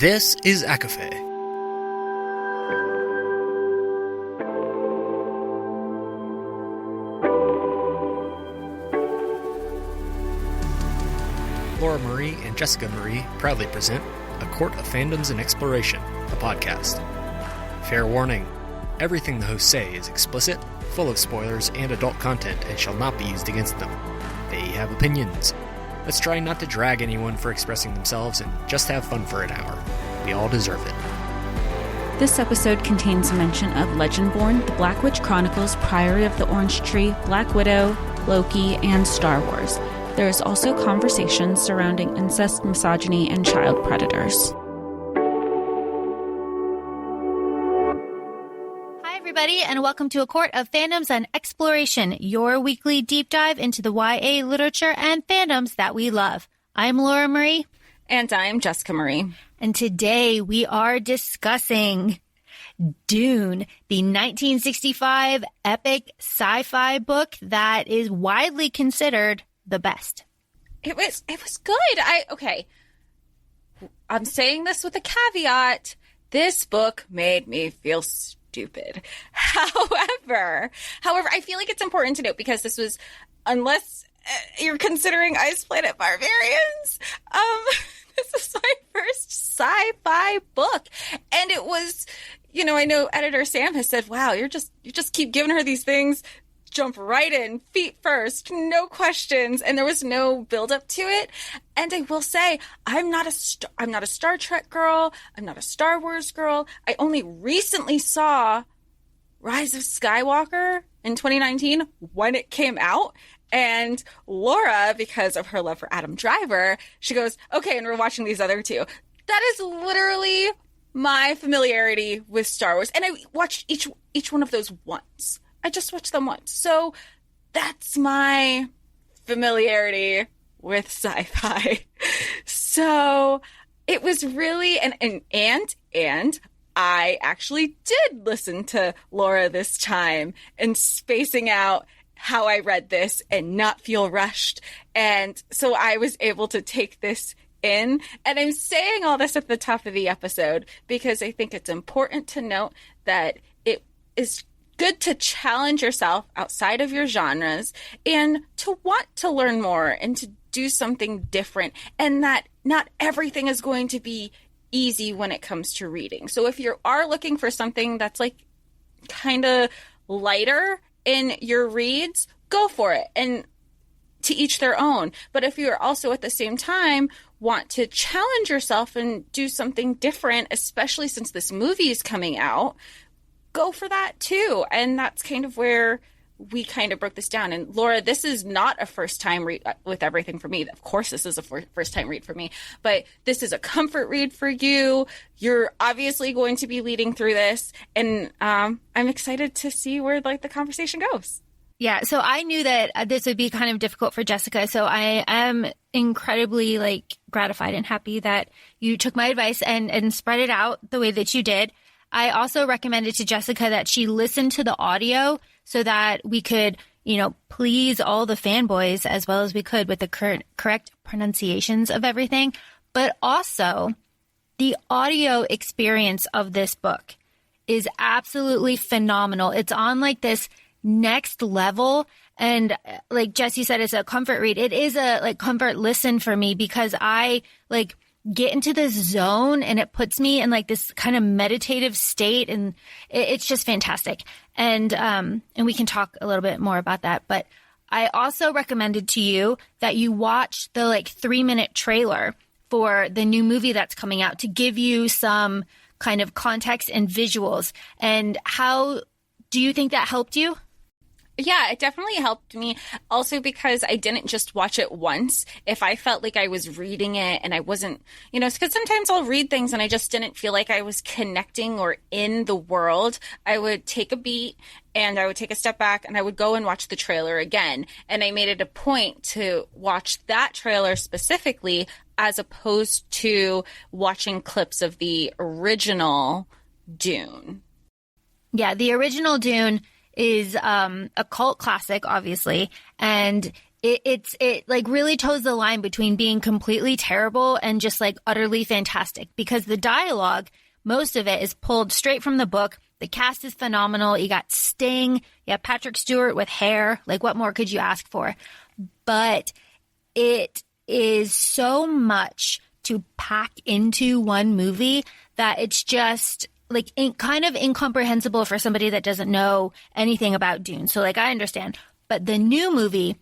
This is ACOFAE. Laura Marie and Jessica Marie proudly present A Court of Fandoms and Exploration, a podcast. Fair warning, everything the hosts say is explicit, full of spoilers and adult content and shall not be used against them. They have opinions. Let's try not to drag anyone for expressing themselves and just have fun for an hour. We all deserve it. This episode contains mention of Legendborn, the Black Witch Chronicles, Priory of the Orange Tree, Black Widow, Loki, and Star Wars. There is also conversation surrounding incest, misogyny, and child predators. Everybody, and welcome to A Court of Fandoms and Exploration, your weekly deep dive into the YA literature and fandoms that we love. I'm Laura Marie. And I'm Jessica Marie. And today we are discussing Dune, the 1965 epic sci-fi book that is widely considered the best. It was good. I'm saying this with a caveat. This book made me feel stupid. However, I feel like it's important to note because this was, unless you're considering Ice Planet Barbarians, this is my first sci-fi book. And it was, I know editor Sam has said, wow, you just keep giving her these things, jump right in, feet first, no questions. And there was no build up to it. And I will say, I'm not a Star Trek girl. I'm not a Star Wars girl. I only recently saw Rise of Skywalker in 2019 when it came out. And Laura, because of her love for Adam Driver, she goes, okay, and we're watching these other two. That is literally my familiarity with Star Wars. And I watched each one of those once. I just watched them once. So that's my familiarity with sci-fi. So it was really, and I actually did listen to Laura this time and spacing out how I read this and not feel rushed. And so I was able to take this in. And I'm saying all this at the top of the episode because I think it's important to note that it is good to challenge yourself outside of your genres and to want to learn more and to do something different, and that not everything is going to be easy when it comes to reading. So if you are looking for something that's like kind of lighter in your reads, go for it, and to each their own. But if you're also at the same time want to challenge yourself and do something different, especially since this movie is coming out, go for that too. And that's kind of where we kind of broke this down. And Laura, this is not a first time read with everything for me. Of course, this is a first time read for me, but this is a comfort read for you. You're obviously going to be leading through this. And I'm excited to see where the conversation goes. Yeah, so I knew that this would be kind of difficult for Jessica. So I am incredibly gratified and happy that you took my advice and spread it out the way that you did. I also recommended to Jessica that she listen to the audio so that we could, please all the fanboys as well as we could with the correct pronunciations of everything. But also, the audio experience of this book is absolutely phenomenal. It's on this next level. And like Jessie said, it's a comfort read. It is a comfort listen for me because I get into this zone and it puts me in this kind of meditative state, and it's just fantastic. And we can talk a little bit more about that. But I also recommended to you that you watch the 3-minute trailer for the new movie that's coming out to give you some kind of context and visuals. And how do you think that helped you? Yeah, it definitely helped me. Also because I didn't just watch it once. If I felt like I was reading it and I wasn't, because sometimes I'll read things and I just didn't feel like I was connecting or in the world, I would take a beat and I would take a step back and I would go and watch the trailer again. And I made it a point to watch that trailer specifically as opposed to watching clips of the original Dune. Yeah, the original Dune is a cult classic, obviously, and it like really toes the line between being completely terrible and just like utterly fantastic, because the dialogue, most of it is pulled straight from the book. The cast is phenomenal. You got Sting, you have Patrick Stewart with hair. Like, what more could you ask for? But it is so much to pack into one movie that it's just like kind of incomprehensible for somebody that doesn't know anything about Dune. So like, I understand, but the new movie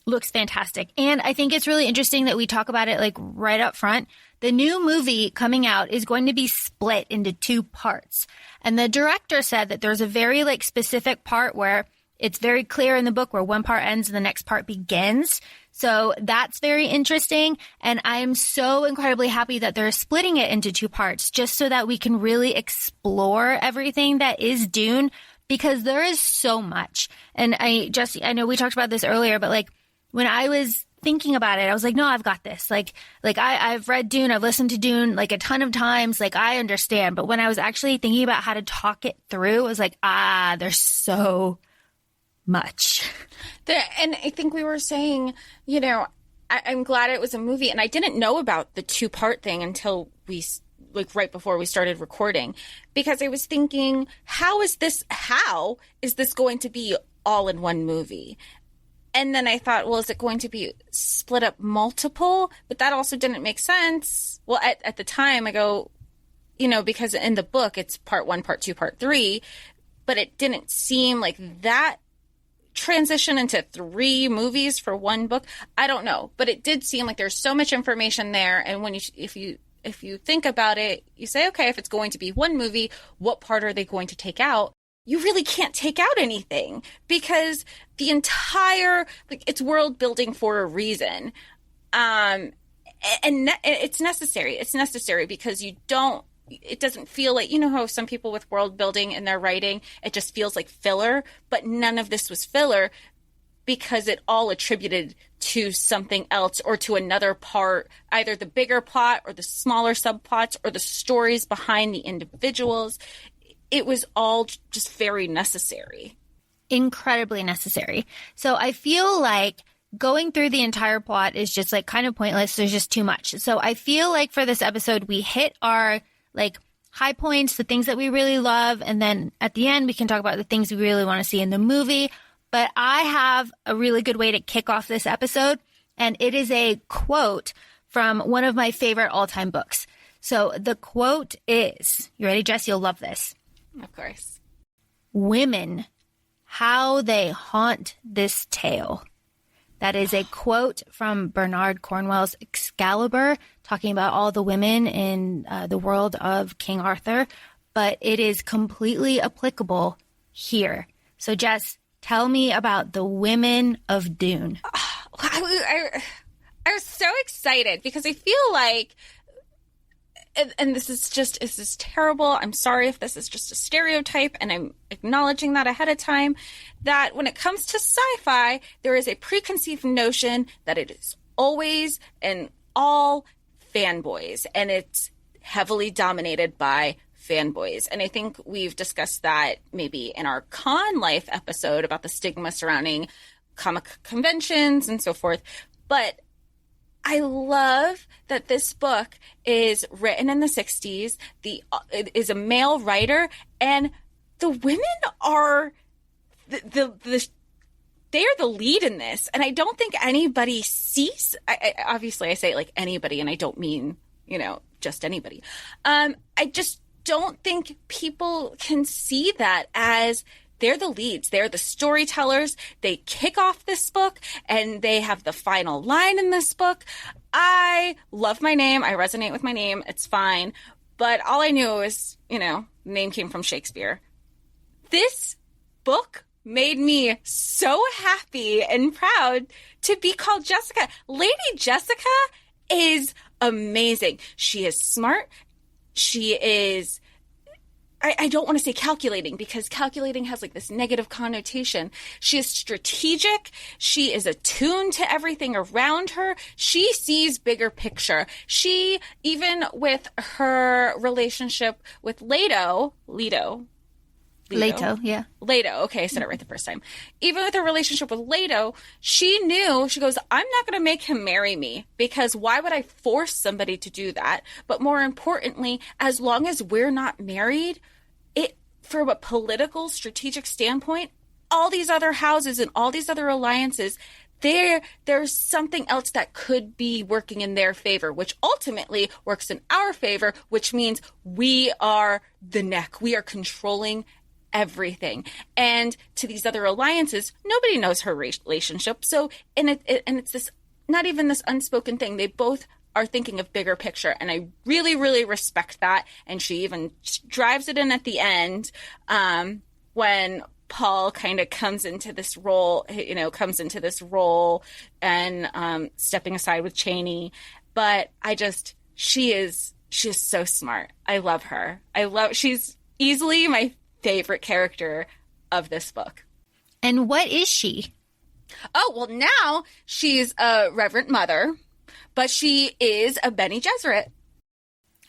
looks fantastic. And I think it's really interesting that we talk about it like right up front. The new movie coming out is going to be split into 2 parts. And the director said that there's a very like specific part where it's very clear in the book where one part ends and the next part begins. So that's very interesting. And I am so incredibly happy that they're splitting it into 2 parts just so that we can really explore everything that is Dune, because there is so much. And I know we talked about this earlier, but like when I was thinking about it, I was like, no, I've got this. Like I've read Dune, I've listened to Dune like a ton of times, like I understand. But when I was actually thinking about how to talk it through, I was like, there's so much. And I think we were saying, you know, I'm glad it was a movie, and I didn't know about the 2-part thing until right before we started recording, because I was thinking, how is this going to be all in one movie? And then I thought, well, is it going to be split up multiple? But that also didn't make sense. Well, at the time I go, you know, because in the book it's part 1, part 2, part 3, but it didn't seem like that transition into 3 movies for one book. I don't know, but it did seem like there's so much information there. And when if you think about it, you say, okay, if it's going to be one movie, what part are they going to take out? You really can't take out anything, because the entire, like, it's world building for a reason. And it's necessary. It's necessary because it doesn't feel like, you know how some people with world building in their writing, it just feels like filler, but none of this was filler, because it all attributed to something else or to another part, either the bigger plot or the smaller subplots or the stories behind the individuals. It was all just very necessary. Incredibly necessary. So I feel like going through the entire plot is just like kind of pointless. There's just too much. So I feel like for this episode, we hit our like high points, the things that we really love. And then at the end, we can talk about the things we really want to see in the movie. But I have a really good way to kick off this episode. And it is a quote from one of my favorite all-time books. So the quote is, you ready, Jess? You'll love this. Of course. Women, how they haunt this tale. That is a quote from Bernard Cornwell's Excalibur, talking about all the women in the world of King Arthur, but it is completely applicable here. So, Jess, tell me about the women of Dune. I was so excited because I feel like, and this is terrible. I'm sorry if this is just a stereotype, and I'm acknowledging that ahead of time, that when it comes to sci-fi, there is a preconceived notion that it is always and all fanboys, and it's heavily dominated by fanboys. And I think we've discussed that maybe in our con life episode about the stigma surrounding comic conventions and so forth. But I love that this book is written in the 60s. It is a male writer, and the women are they are the lead in this. And I don't think anybody sees. Obviously, I say like anybody, and I don't mean, you know, just anybody. I just don't think people can see that as they're the leads. They're the storytellers. They kick off this book, and they have the final line in this book. I love my name. I resonate with my name. It's fine. But all I knew was, you know, the name came from Shakespeare. This book made me so happy and proud to be called Jessica. Lady Jessica is amazing. She is smart. She is... I don't want to say calculating, because calculating has like this negative connotation. She is strategic. She is attuned to everything around her. She sees bigger picture. She, even with her relationship with Leto, Leto, yeah. Leto. Okay, I said it right the first time. Even with her relationship with Leto, she knew, she goes, I'm not going to make him marry me because why would I force somebody to do that? But more importantly, as long as we're not married, from a political, strategic standpoint, all these other houses and all these other alliances, there's something else that could be working in their favor, which ultimately works in our favor, which means we are the neck. We are controlling everything. And to these other alliances, nobody knows her relationship. So, and it's this, not even this unspoken thing. They both are thinking of bigger picture. And I really, really respect that. And she even drives it in at the end, when Paul kind of comes into this role and stepping aside with Chaney. But she is so smart. I love her. She's easily my favorite character of this book. And what is she? Oh, well, now she's a Reverend Mother, but she is a Bene Gesserit.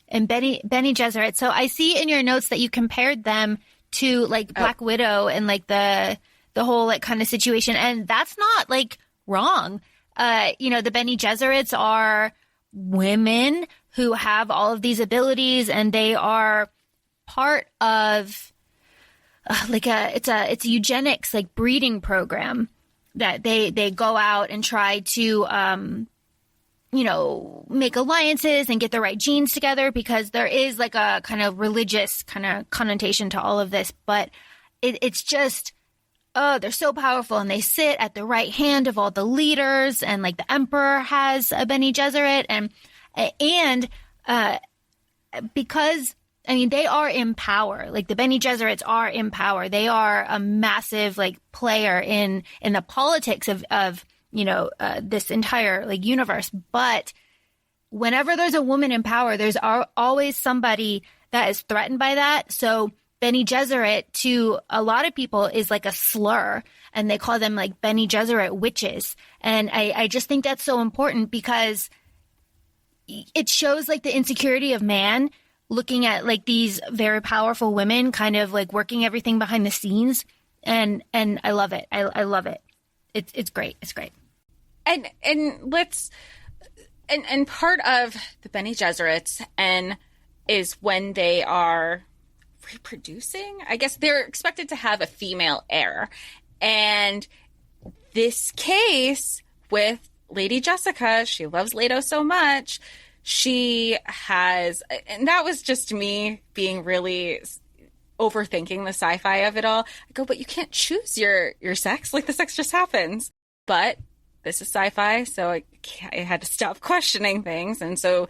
And Bene Gesserit. So I see in your notes that you compared them to like Black Widow and like the whole like kind of situation. And that's not like wrong. The Bene Gesserits are women who have all of these abilities, and they are part of it's a eugenics like breeding program that they go out and try to make alliances and get the right genes together, because there is like a kind of religious kind of connotation to all of this. But it's just, they're so powerful, and they sit at the right hand of all the leaders, and like the emperor has a Bene Gesserit, and because they are in power. Like the Bene Gesserits are in power. They are a massive like player in the politics of this entire like universe. But whenever there's a woman in power, there's always somebody that is threatened by that. So Bene Gesserit to a lot of people is like a slur, and they call them like Bene Gesserit witches. And I just think that's so important, because it shows like the insecurity of man looking at like these very powerful women kind of like working everything behind the scenes. And I love it. I love it. It's great. It's great. And part of the Bene Gesserits is when they are reproducing. I guess they're expected to have a female heir. And this case with Lady Jessica, she loves Leto so much. She has, and that was just me being really overthinking the sci-fi of it all. I go, but you can't choose your sex. Like, the sex just happens. But this is sci-fi, so I had to stop questioning things. And so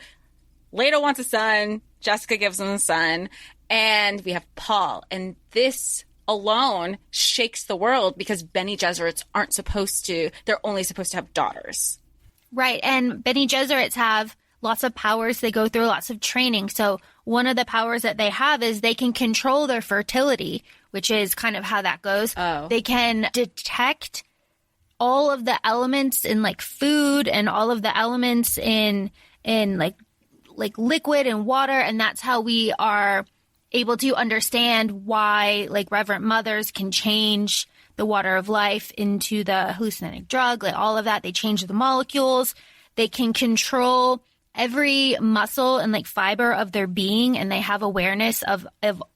Leto wants a son. Jessica gives him a son. And we have Paul. And this alone shakes the world, because Bene Gesserits they're only supposed to have daughters. Right. And Bene Gesserits have lots of powers. They go through lots of training. So one of the powers that they have is they can control their fertility, which is kind of how that goes. Oh. They can detect all of the elements in like food and all of the elements in like liquid and water. And that's how we are able to understand why like Reverend Mothers can change the water of life into the hallucinogenic drug, like all of that. They change the molecules. They can control every muscle and like fiber of their being, and they have awareness of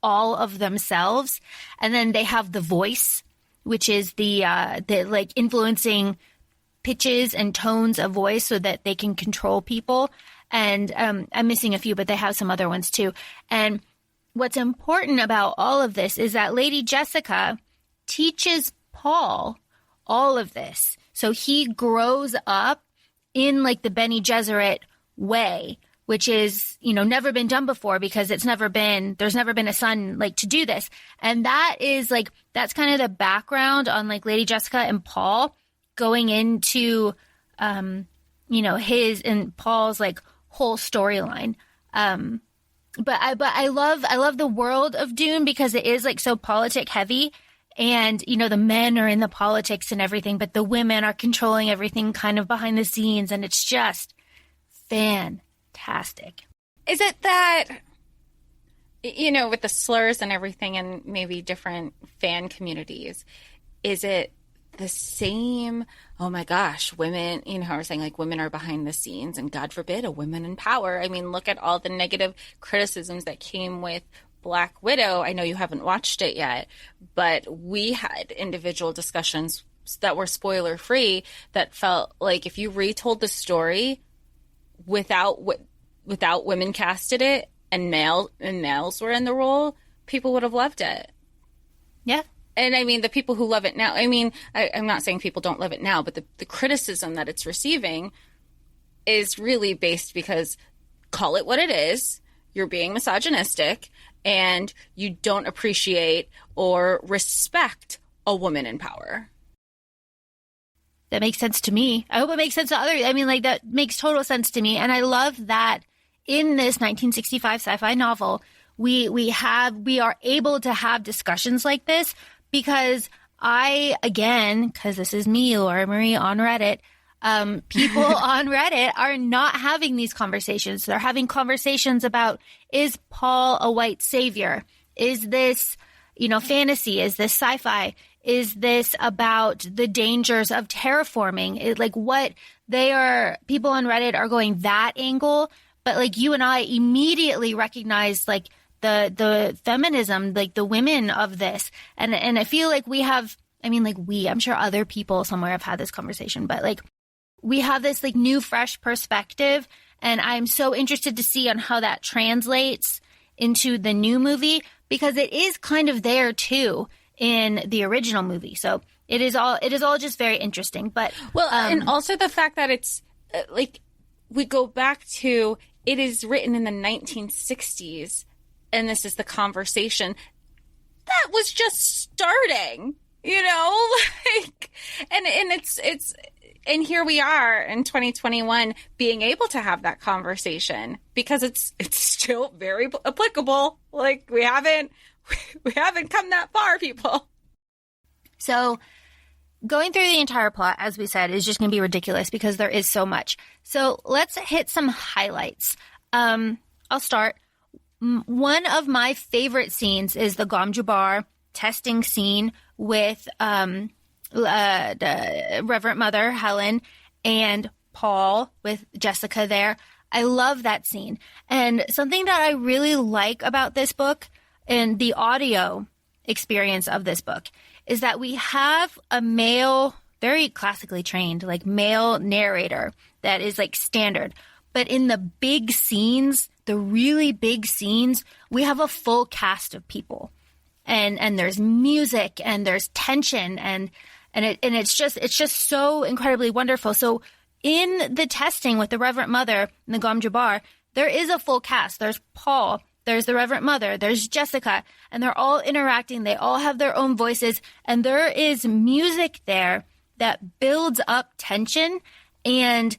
all of themselves. And then they have the voice, which is the like influencing pitches and tones of voice so that they can control people. And I'm missing a few, but they have some other ones too. And what's important about all of this is that Lady Jessica teaches Paul all of this. So he grows up in like the Bene Gesserit way, which is, never been done before, because there's never been a son like to do this. And that is like, that's kind of the background on like Lady Jessica and Paul going into, his and Paul's like whole storyline. But I love the world of Dune, because it is like so politic heavy, and the men are in the politics and everything, but the women are controlling everything kind of behind the scenes, and it's just fantastic. Is it that you know, with the slurs and everything and maybe different fan communities, is it the same? Oh my gosh, women, you know, how we're saying like women are behind the scenes and God forbid a woman in power. I mean, look at all the negative criticisms that came with Black Widow. I know you haven't watched it yet, but we had individual discussions that were spoiler free that felt like if you retold the story without women casted it and males were in the role, people would have loved it. Yeah. And I mean, the people who love it now, I mean, I'm not saying people don't love it now, but the criticism that it's receiving is really based because, call it what it is, you're being misogynistic and you don't appreciate or respect a woman in power. That makes sense to me. I hope it makes sense to others. I mean, like, that makes total sense to me. And I love that in this 1965 sci-fi novel, we are able to have discussions like this because because this is me, Laura Marie on Reddit, people on Reddit are not having these conversations. They're having conversations about, is Paul a white savior? Is this, fantasy? Is this sci-fi? Is this about the dangers of terraforming? People on Reddit are going that angle, but like you and I immediately recognize like the feminism, like the women of this. And I feel like I'm sure other people somewhere have had this conversation, but like we have this like new, fresh perspective. And I'm so interested to see on how that translates into the new movie because it is kind of there too in the original movie. So it is all just very interesting. But and also the fact that it's like we go back to it is written in the 1960s, and this is the conversation that was just starting, and it's and here we are in 2021 being able to have that conversation because it's still very applicable. Like we haven't come that far, people. So going through the entire plot, as we said, is just going to be ridiculous because there is so much. So let's hit some highlights. I'll start. One of my favorite scenes is the Gamjabar testing scene with the Reverend Mother Helen and Paul with Jessica there. I love that scene. And something that I really like about this book and the audio experience of this book is that we have a male, very classically trained, like male narrator that is like standard. But in the big scenes, the really big scenes, we have a full cast of people. And there's music and there's tension and it's just so incredibly wonderful. So in the testing with the Reverend Mother and the Gamjabar, there is a full cast. There's Paul, there's the Reverend Mother, there's Jessica, and they're all interacting. They all have their own voices, and there is music there that builds up tension. And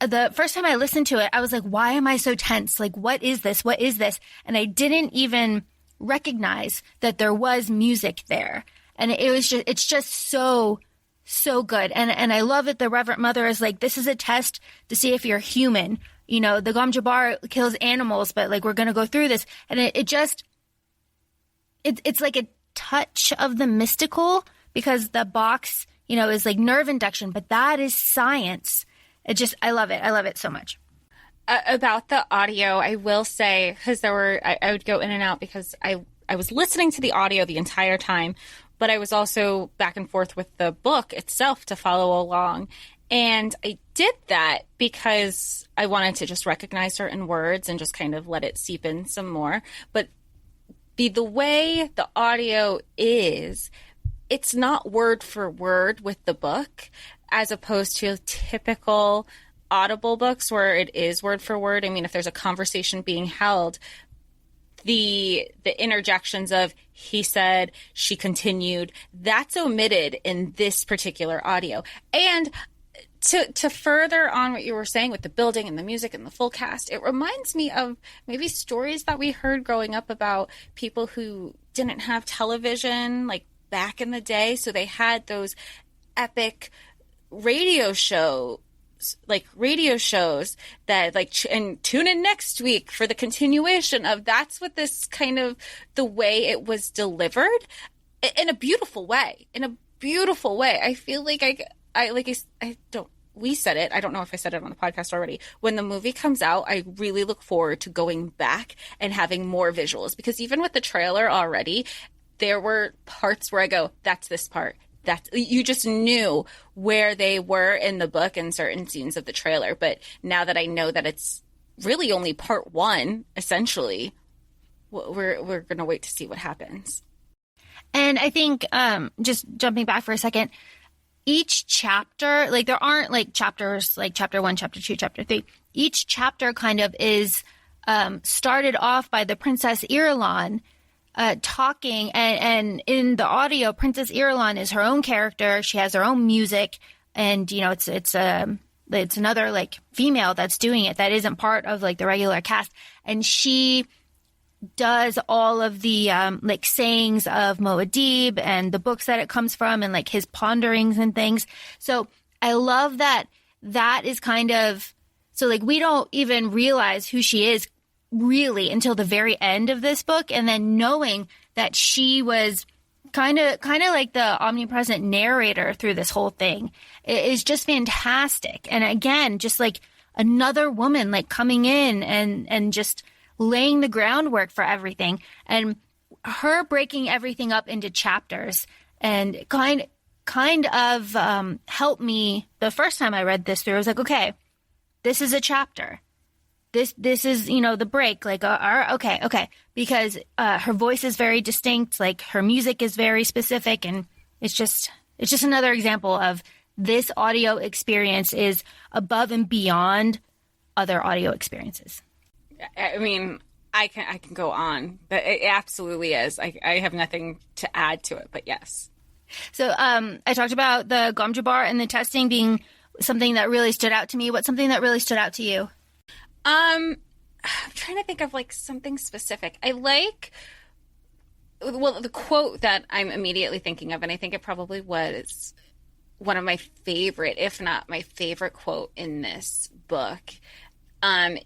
the first time I listened to it, I was like, why am I so tense? Like, what is this? What is this? And I didn't even recognize that there was music there. And it's just so good. And I love that the Reverend Mother is like, this is a test to see if you're human. The Gamjabar kills animals, but like, we're going to go through this. And it's like a touch of the mystical because the box, is like nerve induction, but that is science. I love it. I love it so much. About the audio, I will say, because I would go in and out because I was listening to the audio the entire time, but I was also back and forth with the book itself to follow along. And I did that because I wanted to just recognize certain words and just kind of let it seep in some more. But the way the audio is, it's not word for word with the book, as opposed to typical Audible books where it is word for word. I mean, if there's a conversation being held, the interjections of he said, she continued, that's omitted in this particular audio. And to further on what you were saying with the building and the music and the full cast, it reminds me of maybe stories that we heard growing up about people who didn't have television like back in the day. So they had those epic radio show like radio shows that like, and tune in next week for the continuation of that's what this kind of the way it was delivered in a beautiful way, I feel like I don't, we said it. I don't know if I said it on the podcast already. When the movie comes out, I really look forward to going back and having more visuals, because even with the trailer already, there were parts where I go, that's this part. That you just knew where they were in the book and certain scenes of the trailer. But now that I know that it's really only part one, essentially, we're going to wait to see what happens. And I think just jumping back for a second, each chapter, like there aren't like chapters like chapter 1, chapter 2, chapter 3. Each chapter kind of is started off by the Princess Irulan talking, and in the audio, Princess Irulan is her own character. She has her own music, and you know it's another like female that's doing it that isn't part of like the regular cast, and she does all of the like sayings of Muad'Dib and the books that it comes from and like his ponderings and things. So I love that is kind of, so like we don't even realize who she is really until the very end of this book, and then knowing that she was kind of like the omnipresent narrator through this whole thing is just fantastic. And again, just like another woman like coming in and just laying the groundwork for everything, and her breaking everything up into chapters and kind of helped me the first time I read this through. I was like, okay, this is a chapter. This is, you know, the break, like, okay. Because her voice is very distinct, like her music is very specific, and it's just another example of this audio experience is above and beyond other audio experiences. I mean, I can go on, but it absolutely is. I have nothing to add to it, but yes. So I talked about the Gom Jabbar and the testing being something that really stood out to me. What's something that really stood out to you? I'm trying to think of like something specific. I like, well, the quote that I'm immediately thinking of, and I think it probably was one of my favorite, if not my favorite quote in this book,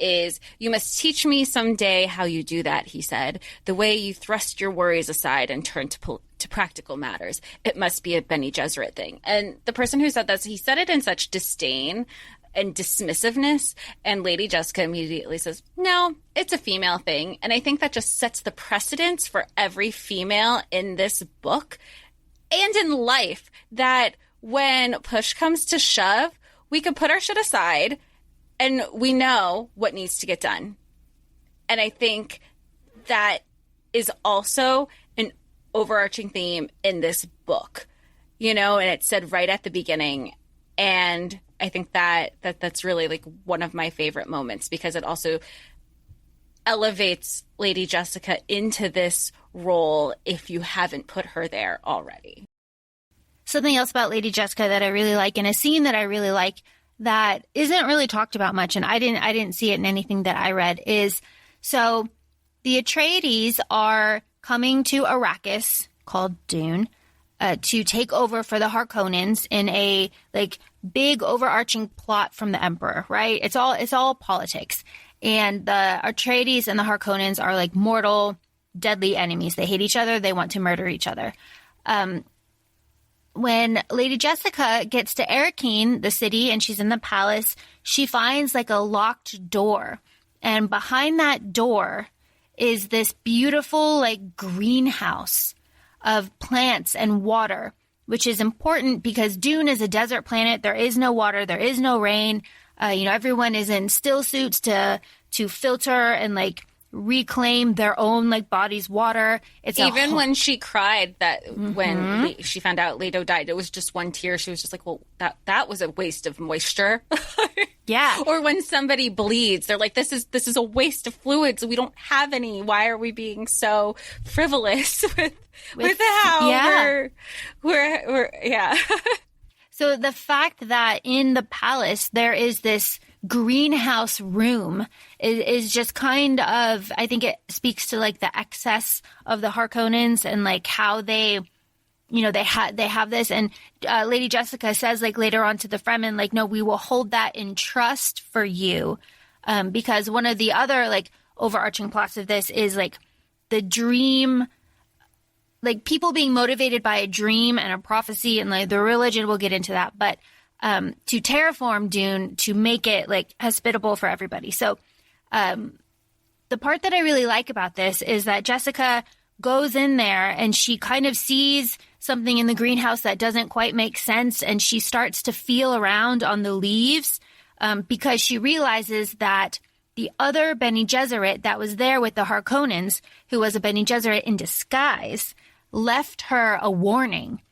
is, "You must teach me someday how you do that," he said. "The way you thrust your worries aside and turn to practical matters. It must be a Bene Gesserit thing." And the person who said that, he said it in such disdain and dismissiveness, and Lady Jessica immediately says, "No, it's a female thing." And I think that just sets the precedence for every female in this book and in life, that when push comes to shove, we can put our shit aside and we know what needs to get done. And I think that is also an overarching theme in this book, you know, and it's said right at the beginning. And I think that's really like one of my favorite moments, because it also elevates Lady Jessica into this role if you haven't put her there already. Something else about Lady Jessica that I really like, and a scene that I really like that isn't really talked about much, and I didn't see it in anything that I read, is so the Atreides are coming to Arrakis, called Dune, to take over for the Harkonnens in a like big overarching plot from the Emperor, right? It's all politics. And the Atreides and the Harkonnens are like mortal, deadly enemies. They hate each other. They want to murder each other. When Lady Jessica gets to Arrakeen, the city, and she's in the palace, she finds like a locked door. And behind that door is this beautiful like greenhouse of plants and water, which is important because Dune is a desert planet. There is no water. There is no rain. Everyone is in still suits to filter and like reclaim their own like body's water. It's even when she cried that when she found out Leto died, it was just one tear. She was just like, well, that was a waste of moisture. Yeah. Or when somebody bleeds, they're like, this is a waste of fluids. We don't have any. Why are we being so frivolous with how we're yeah. So the fact that in the palace there is this greenhouse room is just kind of, I think it speaks to like the excess of the Harkonnens and like how they they have this, and Lady Jessica says like later on to the Fremen, like, no, we will hold that in trust for you, because one of the other like overarching plots of this is like the dream, like people being motivated by a dream and a prophecy, and like the religion. We'll get into that, but to terraform Dune to make it like hospitable for everybody. So the part that I really like about this is that Jessica goes in there and she kind of sees something in the greenhouse that doesn't quite make sense, and she starts to feel around on the leaves because she realizes that the other Bene Gesserit that was there with the Harkonnens, who was a Bene Gesserit in disguise, left her a warning.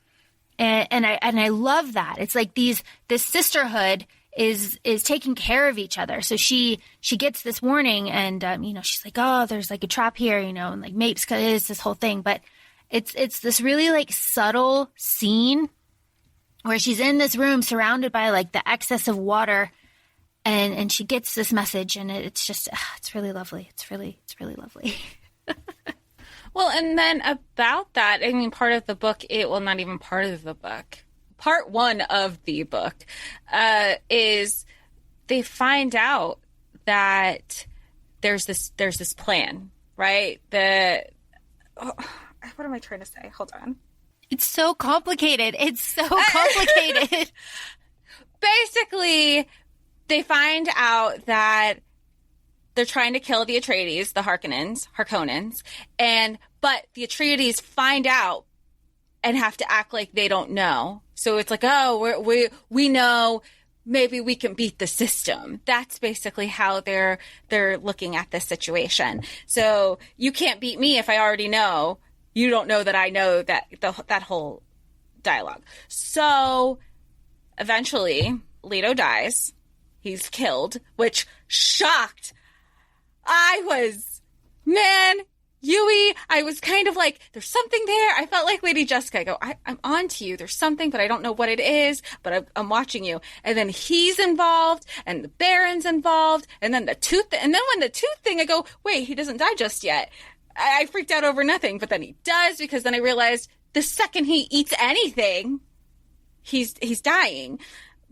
And I love that. It's like this sisterhood is taking care of each other. So she gets this warning, and she's like, oh, there's like a trap here, and like Mapes is this whole thing. But it's this really like subtle scene where she's in this room surrounded by like the excess of water, and she gets this message, and it's just it's really lovely. It's really lovely. Well, and then about that, I mean, part of the book, not even part of the book. Part one of the book is they find out that there's this plan, right? What am I trying to say? Hold on. It's so complicated. Basically, they find out that they're trying to kill the Atreides, the Harkonnens, but the Atreides find out and have to act like they don't know. So it's like, oh, we know, maybe we can beat the system. That's basically how they're looking at this situation. So you can't beat me if I already know. You don't know that I know that whole dialogue. So eventually, Leto dies. He's killed, which shocked. Yui, I was kind of like, there's something there. I felt like Lady Jessica. I go, I'm on to you. There's something, but I don't know what it is, but I'm watching you. And then he's involved, and the Baron's involved, and then the tooth, and then when the tooth thing, I go, wait, he doesn't die just yet. I freaked out over nothing, but then he does, because then I realized the second he eats anything, he's dying.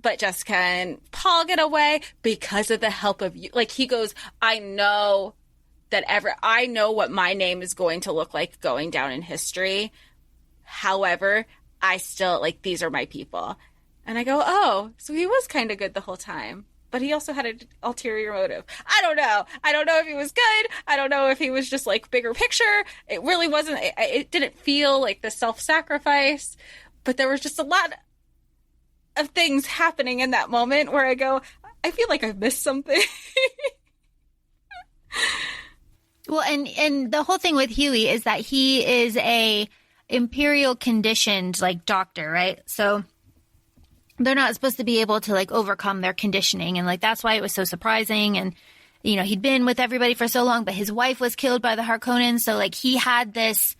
But Jessica and Paul get away because of the help of you. Like, he goes, I know what my name is going to look like going down in history. However, I still, like, these are my people. And I go, oh, so he was kind of good the whole time. But he also had an ulterior motive. I don't know. I don't know if he was good. I don't know if he was just, like, bigger picture. It really wasn't. It didn't feel like the self-sacrifice. But there was just a lot of things happening in that moment where I go, I feel like I've missed something. Well, and the whole thing with Huey is that he is a imperial conditioned like doctor, right? So they're not supposed to be able to like overcome their conditioning, and like that's why it was so surprising. And he'd been with everybody for so long, but his wife was killed by the Harkonnens, so like he had this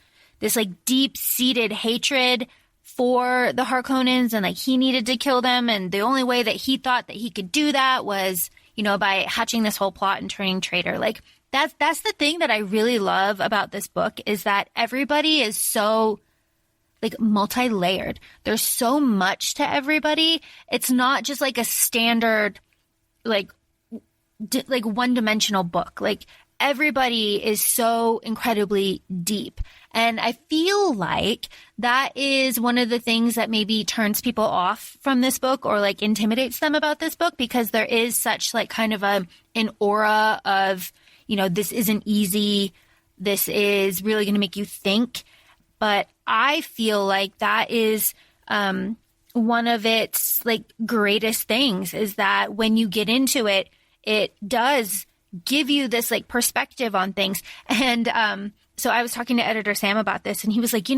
like deep seated hatred for the Harkonnens, and like he needed to kill them, and the only way that he thought that he could do that was by hatching this whole plot and turning traitor. Like that's the thing that I really love about this book, is that everybody is so like multi-layered. There's so much to everybody. It's not just like a standard like one-dimensional book. Like everybody is so incredibly deep. And I feel like that is one of the things that maybe turns people off from this book or like intimidates them about this book, because there is such like kind of an aura of, this isn't easy. This is really going to make you think. But I feel like that is one of its like greatest things, is that when you get into it, it does give you this like perspective on things. And so I was talking to editor Sam about this, and he was like,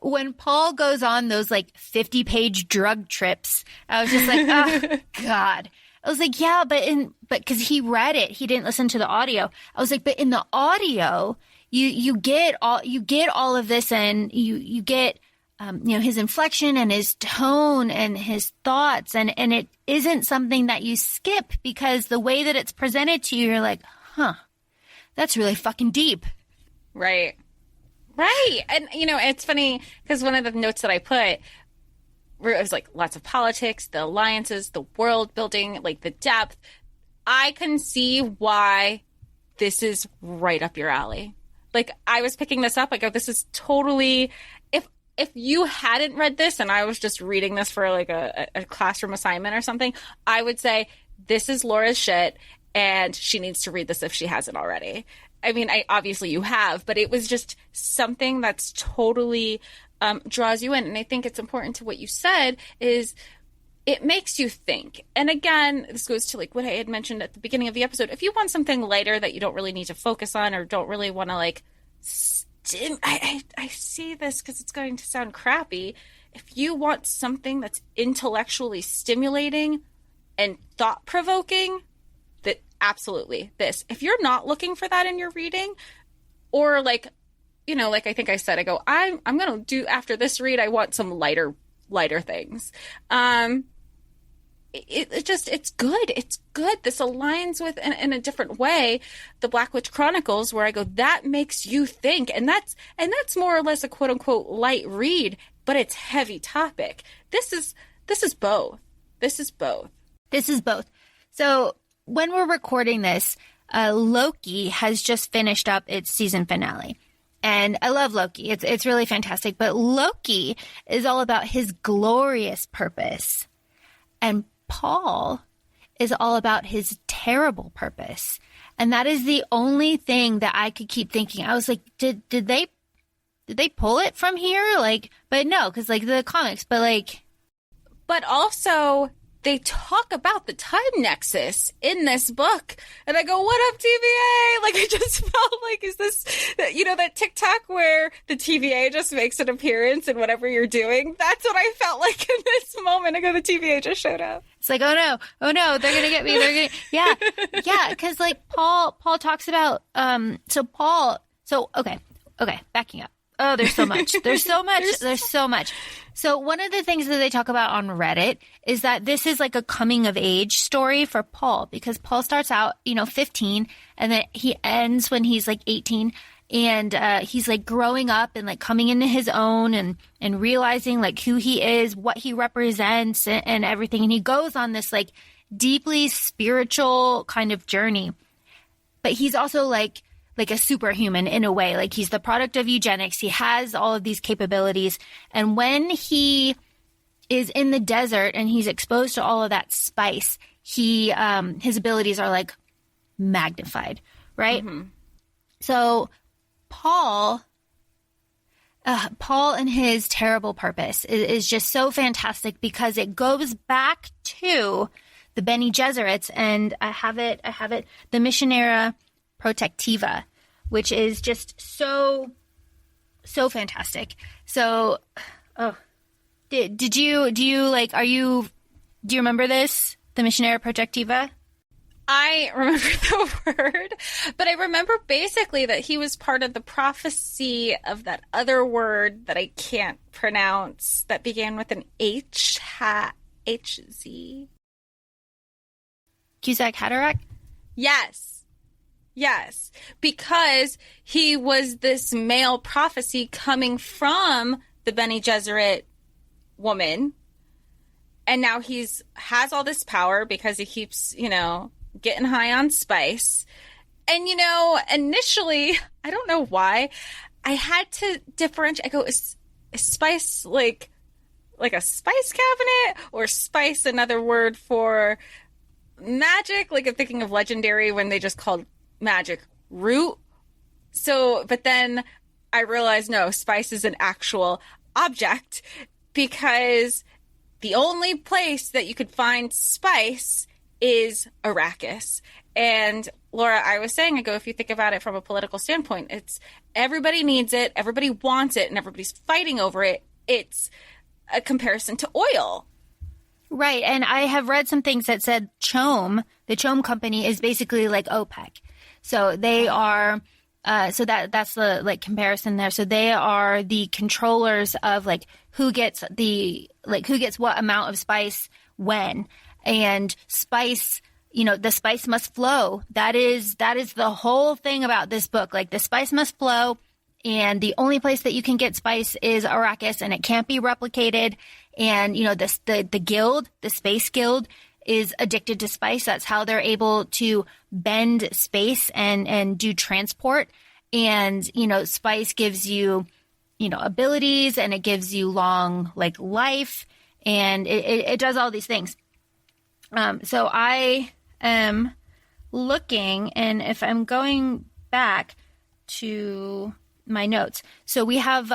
when Paul goes on those like 50-page drug trips, I was just like, oh God. I was like, yeah, but because he read it, he didn't listen to the audio. I was like, but in the audio, you get all of this, and you get his inflection and his tone and his thoughts, and it isn't something that you skip, because the way that it's presented to you, you're like, huh, that's really fucking deep. Right. Right. And, it's funny because one of the notes that I put, where it was like lots of politics, the alliances, the world building, like the depth. I can see why this is right up your alley. Like, I was picking this up. I go, this is totally, if you hadn't read this and I was just reading this for like a classroom assignment or something, I would say, this is Laura's shit and she needs to read this if she hasn't already. I mean, obviously you have, but it was just something that's totally draws you in. And I think it's important to what you said is it makes you think. And again, this goes to like what I had mentioned at the beginning of the episode. If you want something lighter that you don't really need to focus on or don't really want to like I see this because it's going to sound crappy. If you want something that's intellectually stimulating and thought-provoking, that absolutely this. If you're not looking for that in your reading, or like, like I think I said, I go, I'm going to do after this read, I want some lighter things. It's good. It's good. This aligns with, in a different way, the Black Witch Chronicles, where I go, that makes you think. And that's more or less a quote unquote light read, but it's heavy topic. This is both. This is both. So when we're recording this, Loki has just finished up its season finale. And I love Loki. It's really fantastic. But Loki is all about his glorious purpose. And Paul is all about his terrible purpose. And that is the only thing that I could keep thinking. I was like, did they pull it from here? Like, but no, because like the comics, but also they talk about the time nexus in this book. And I go, what up, TVA? Like, I just felt like, is this, that TikTok where the TVA just makes an appearance in whatever you're doing? That's what I felt like in this moment. I go, the TVA just showed up. It's like, oh no, they're going to get me. Yeah. Cause like Paul talks about, okay, backing up. Oh, there's so much. There's so much. So one of the things that they talk about on Reddit is that this is like a coming of age story for Paul, because Paul starts out, 15, and then he ends when he's like 18, and he's like growing up and like coming into his own and realizing like who he is, what he represents, and everything. And he goes on this like deeply spiritual kind of journey. But he's also like a superhuman in a way. Like, he's the product of eugenics. He has all of these capabilities. And when he is in the desert and he's exposed to all of that spice, his abilities are like magnified, right? Mm-hmm. So Paul and his terrible purpose is just so fantastic, because it goes back to the Bene Gesserits, and I have it, the Missionera Protectiva, which is just so fantastic. So, do you remember this? The Missionera Protectiva? I remember the word, but I remember basically that he was part of the prophecy of that other word that I can't pronounce that began with an H, HZ. Cusack Haderach? Yes, because he was this male prophecy coming from the Bene Gesserit woman, and now has all this power because he keeps, getting high on spice. And, initially, I don't know why, I had to differentiate. I go, is spice like a spice cabinet, or spice another word for magic? Like, I'm thinking of Legendary when they just called magic root. So, but then I realized, no, spice is an actual object, because the only place that you could find spice is Arrakis. And Laura, I was saying, I go, if you think about it from a political standpoint, it's everybody needs it, everybody wants it, and everybody's fighting over it. It's a comparison to oil. Right. And I have read some things that said CHOAM, the CHOAM company, is basically like OPEC. So they are, so that's the like comparison there. So they are the controllers of like who gets what amount of spice when, and spice, the spice must flow. That is the whole thing about this book. Like, the spice must flow, And the only place that you can get spice is Arrakis, and it can't be replicated. And, you know, the guild, the Space Guild, is addicted to spice. That's how they're able to bend space and do transport. And, you know, spice gives you, you know, abilities, and it gives you long, like, life, and it does all these things. So I am looking, and if I'm going back to my notes, so we have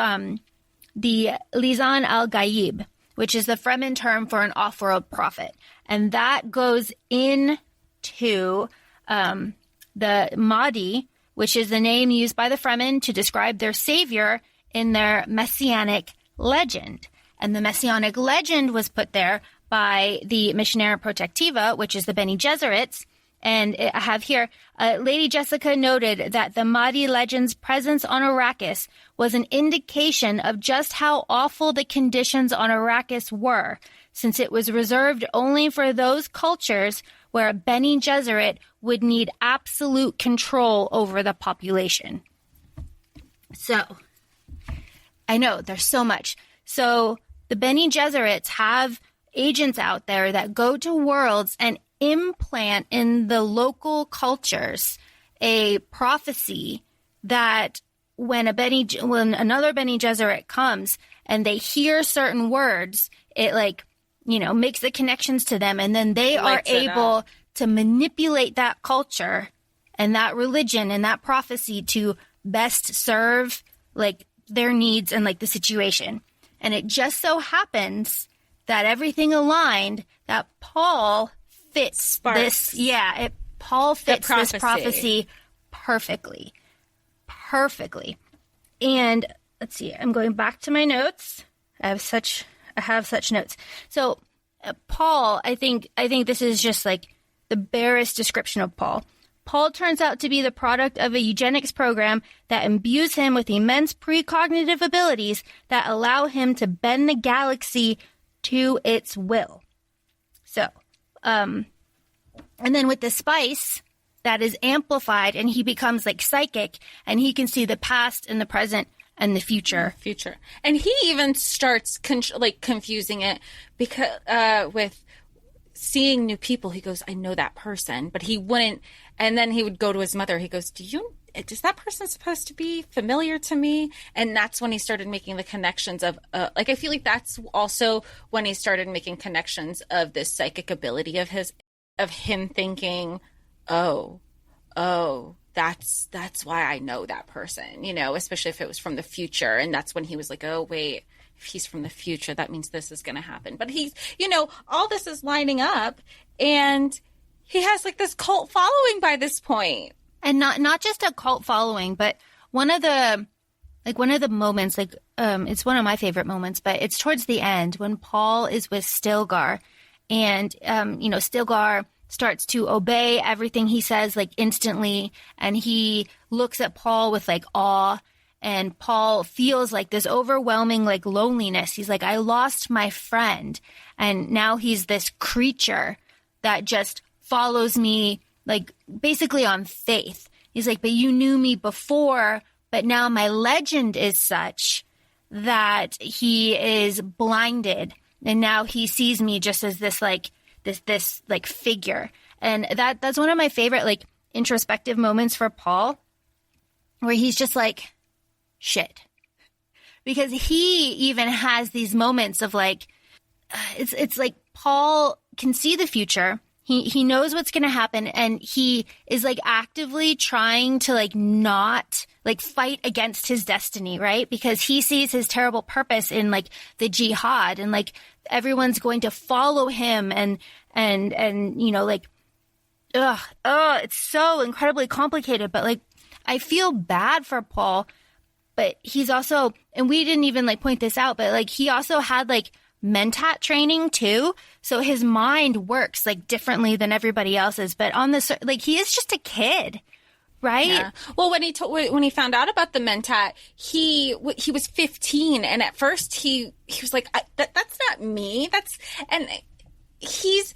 the Lisan al-Gaib, which is the Fremen term for an off-world prophet, and that goes into the Mahdi, which is the name used by the Fremen to describe their savior in their messianic legend. And the messianic legend was put there by the Missionera Protectiva, which is the Bene Gesserits. And I have here, Lady Jessica noted that the Mahdi legend's presence on Arrakis was an indication of just how awful the conditions on Arrakis were, since it was reserved only for those cultures where a Bene Gesserit would need absolute control over the population. So, I know, there's so much. So, the Bene Gesserits have agents out there that go to worlds and implant in the local cultures a prophecy that when another Bene Gesserit comes and they hear certain words, it, like, you know, makes the connections to them, and then they are able to manipulate that culture and that religion and that prophecy to best serve, like, their needs and, like, the situation. And it just so happens that everything aligned, that Paul fits this. Yeah, Paul fits this prophecy perfectly. Perfectly. And let's see, I'm going back to my notes. I have such notes. So Paul, I think this is just like the barest description of Paul. Paul turns out to be the product of a eugenics program that imbues him with immense precognitive abilities that allow him to bend the galaxy to its will. So, and then with the spice, that is amplified, and he becomes like psychic, and he can see the past and the present and the future. And he even starts confusing it because with seeing new people, he goes, I know that person, but he wouldn't. And then he would go to his mother. He goes, is that person supposed to be familiar to me? And that's when he started making the connections of, I feel like that's also when he started making connections of this psychic ability of him thinking, oh, that's why I know that person, you know, especially if it was from the future. And that's when he was like, oh, wait, if he's from the future, that means this is going to happen. But he's, you know, all this is lining up, and he has like this cult following by this point. And not just a cult following, but one of the moments, it's one of my favorite moments, but it's towards the end when Paul is with Stilgar, and, you know, Stilgar starts to obey everything he says, like, instantly. And he looks at Paul with, like, awe. And Paul feels like this overwhelming, like, loneliness. He's like, I lost my friend. And now he's this creature that just follows me, like, basically on faith. He's like, but you knew me before, but now my legend is such that he is blinded. And now he sees me just as this, like, this like figure. And that's one of my favorite, like, introspective moments for Paul, where he's just like, shit. Because he even has these moments of, like, it's like Paul can see the future. He knows what's going to happen, and he is, like, actively trying to, like, not, like, fight against his destiny, right? Because he sees his terrible purpose in, like, the jihad, and, like, everyone's going to follow him, and you know, like, it's so incredibly complicated. But, like, I feel bad for Paul, but he's also, and we didn't even, like, point this out, but, like, he also had, like, mentat training too, so his mind works, like, differently than everybody else's. But on this, like, he is just a kid, right? Yeah. Well, when he found out about the mentat, he was 15, and at first he was like, that's not me. And he's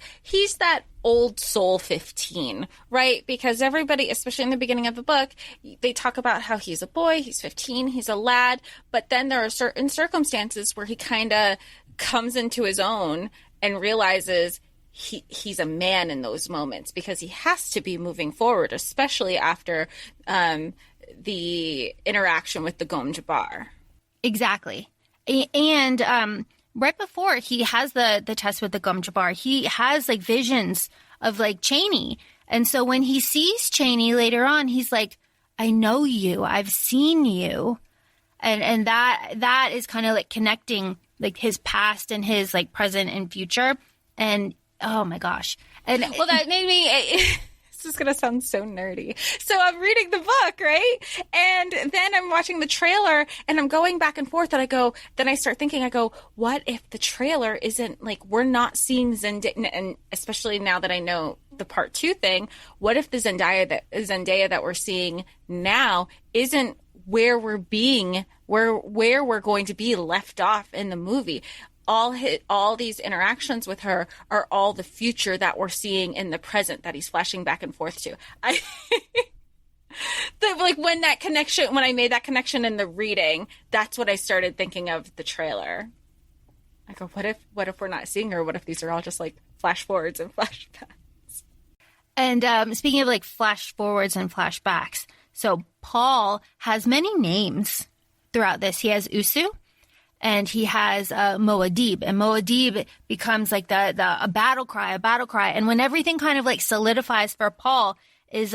that old soul 15, right? Because everybody, especially in the beginning of the book, they talk about how he's a boy, he's 15, he's a lad, but then there are certain circumstances where he kind of comes into his own and realizes he's a man in those moments, because he has to be moving forward, especially after the interaction with the Gom Jabbar. Exactly. And right before he has the test with the Gom Jabbar, he has like visions of like Chani. And so when he sees Chani later on, he's like, I know you, I've seen you. And that is kind of like connecting like his past and his like present and future. And oh my gosh. And well, that made me, this is going to sound so nerdy. So I'm reading the book, right? And then I'm watching the trailer and I'm going back and forth, and then I start thinking, what if the trailer isn't like, we're not seeing Zendaya, and especially now that I know the part 2 thing, what if the Zendaya that we're seeing now isn't where we're going to be left off in the movie? All these interactions with her are all the future that we're seeing in the present that he's flashing back and forth to. When I made that connection in the reading, that's what I started thinking of the trailer. I go, what if we're not seeing her? What if these are all just like flash forwards and flashbacks? And speaking of like flash forwards and flashbacks, so Paul has many names throughout this. He has Usu, and he has Moadib, and Moadib becomes like a battle cry. And when everything kind of like solidifies for Paul is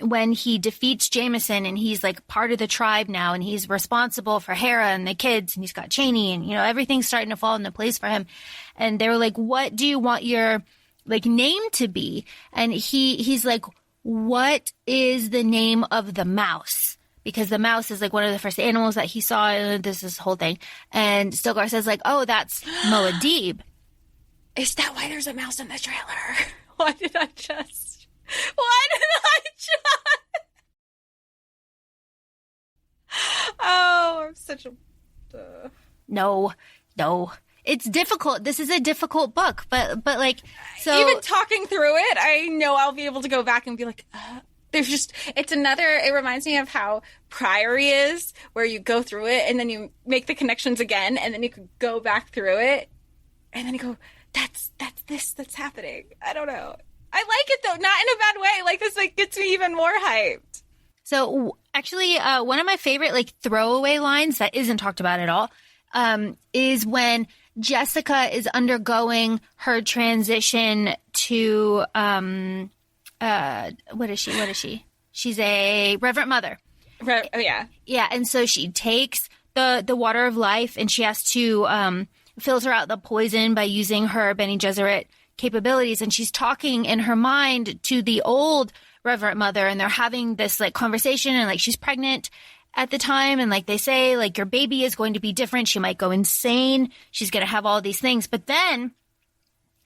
when he defeats Jameson, and he's like part of the tribe now, and he's responsible for Hera and the kids, and he's got Chani, and everything's starting to fall into place for him. And they were like, what do you want your like name to be? And he's like, what is the name of the mouse? Because the mouse is like one of the first animals that he saw, and this whole thing. And Stilgar says like, oh, that's Moadib. Is that why there's a mouse in the trailer? Why did I just? Oh, I'm such a... No. It's difficult. This is a difficult book, but like, so... Even talking through it, I know I'll be able to go back and be like... it reminds me of how Priory is, where you go through it and then you make the connections again, and then you can go back through it, and then you go, that's happening. I don't know. I like it though, not in a bad way. Like this like gets me even more hyped. So actually, one of my favorite like throwaway lines that isn't talked about at all is when Jessica is undergoing her transition to what is she? She's a Reverend Mother. Oh, yeah. Yeah, and so she takes the water of life, and she has to filter out the poison by using her Bene Gesserit capabilities. And she's talking in her mind to the old Reverend Mother, and they're having this like conversation, and like she's pregnant at the time, and like they say like your baby is going to be different. She might go insane. She's going to have all these things. But then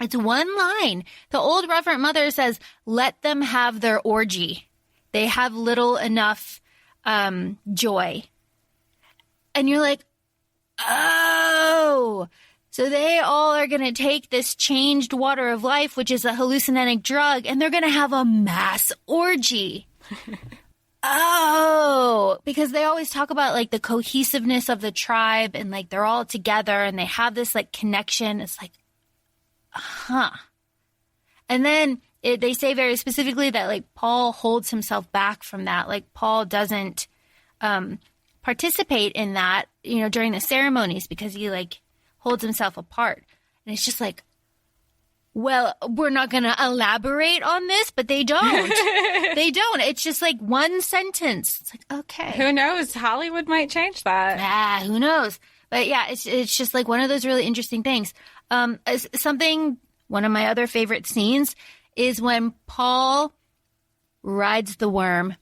it's one line. The old Reverend Mother says, let them have their orgy. They have little enough joy. And you're like, oh, so they all are going to take this changed water of life, which is a hallucinogenic drug, and they're going to have a mass orgy. Oh, because they always talk about like the cohesiveness of the tribe, and like they're all together and they have this like connection. It's like, huh. And then they say very specifically that like Paul holds himself back from that. Like Paul doesn't participate in that, during the ceremonies, because he like holds himself apart. And it's just like, well, we're not going to elaborate on this, but they don't. They don't. It's just like one sentence. It's like, okay. Who knows? Hollywood might change that. Who knows? But yeah, it's just like one of those really interesting things. One of my other favorite scenes is when Paul rides the worm.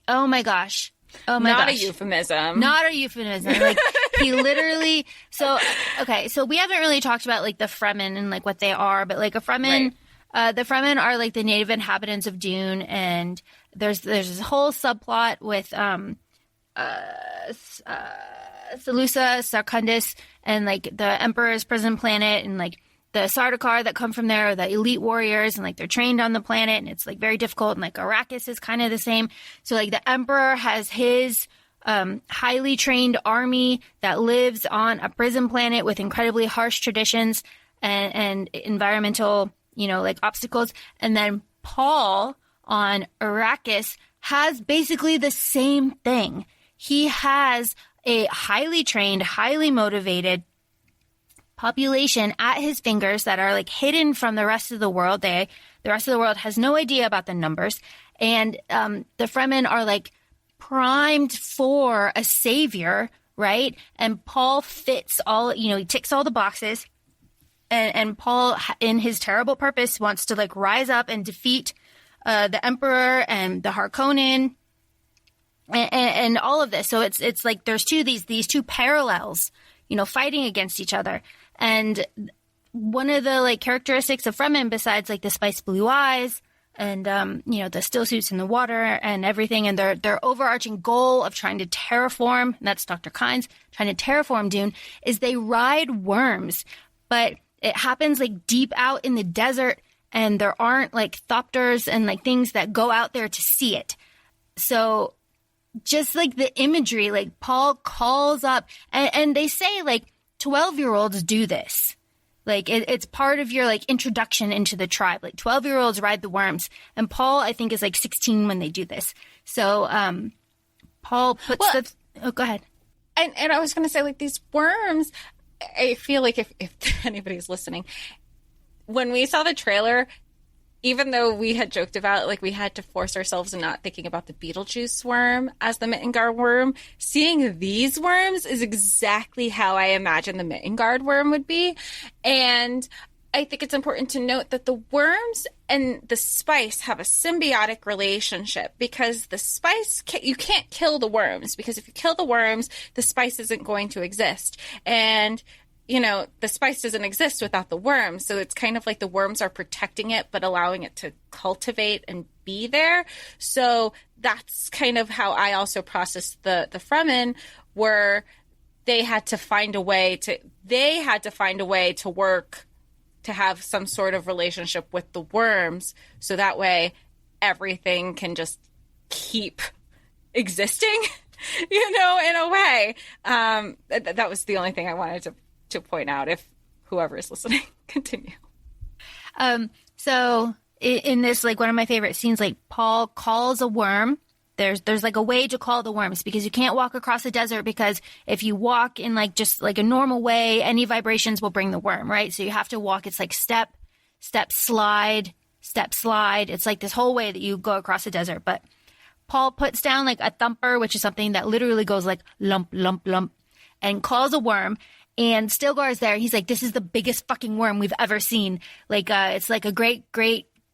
Oh my gosh. Oh my gosh. Not a euphemism. Not a euphemism. Like he literally, so we haven't really talked about like the Fremen and like what they are, but like a Fremen, the Fremen are like the native inhabitants of Dune, and there's this whole subplot with Seleucia, Sarkundus, and like the Emperor's prison planet, and like Sardaukar that come from there are the elite warriors, and like they're trained on the planet, and it's like very difficult. And like Arrakis is kind of the same. So like the Emperor has his highly trained army that lives on a prison planet with incredibly harsh traditions and environmental, like obstacles. And then Paul on Arrakis has basically the same thing. He has a highly trained, highly motivated population at his fingers that are like hidden from the rest of the world. The rest of the world has no idea about the numbers. And the Fremen are like primed for a savior, right? And Paul fits all, he ticks all the boxes. And Paul, in his terrible purpose, wants to like rise up and defeat the Emperor and the Harkonnen and all of this. So it's like there's these two parallels, fighting against each other. And one of the like characteristics of Fremen, besides like the spiced blue eyes and the still suits in the water and everything, and their overarching goal of trying to terraform, and that's Dr. Kynes, trying to terraform Dune, is they ride worms, but it happens like deep out in the desert. And there aren't like thopters and like things that go out there to see it. So just like the imagery, like Paul calls up and they say like 12-year-olds do this. Like it's part of your like introduction into the tribe. Like 12-year-olds ride the worms. And Paul, I think, is like 16 when they do this. So Paul puts go ahead. And I was going to say, like, these worms, I feel like if anybody's listening, when we saw the trailer, even though we had joked about, like, we had to force ourselves in not thinking about the Beetlejuice worm as the Mittengard worm, seeing these worms is exactly how I imagine the Mittengard worm would be. And I think it's important to note that the worms and the spice have a symbiotic relationship, because the spice, you can't kill the worms, because if you kill the worms, the spice isn't going to exist. And the spice doesn't exist without the worms. So it's kind of like the worms are protecting it, but allowing it to cultivate and be there. So that's kind of how I also processed the Fremen, where they had to find a way to work to have some sort of relationship with the worms. So that way everything can just keep existing, in a way. That was the only thing I wanted to point out, if whoever is listening. Continue. So in this, like, one of my favorite scenes, like, Paul calls a worm. There's like a way to call the worms, because you can't walk across the desert, because if you walk in like just like a normal way, any vibrations will bring the worm, right? So you have to walk. It's like step, slide. It's like this whole way that you go across the desert. But Paul puts down like a thumper, which is something that literally goes like lump, lump, lump, and calls a worm. And Stilgar's there. He's like, this is the biggest fucking worm we've ever seen. Like, it's like a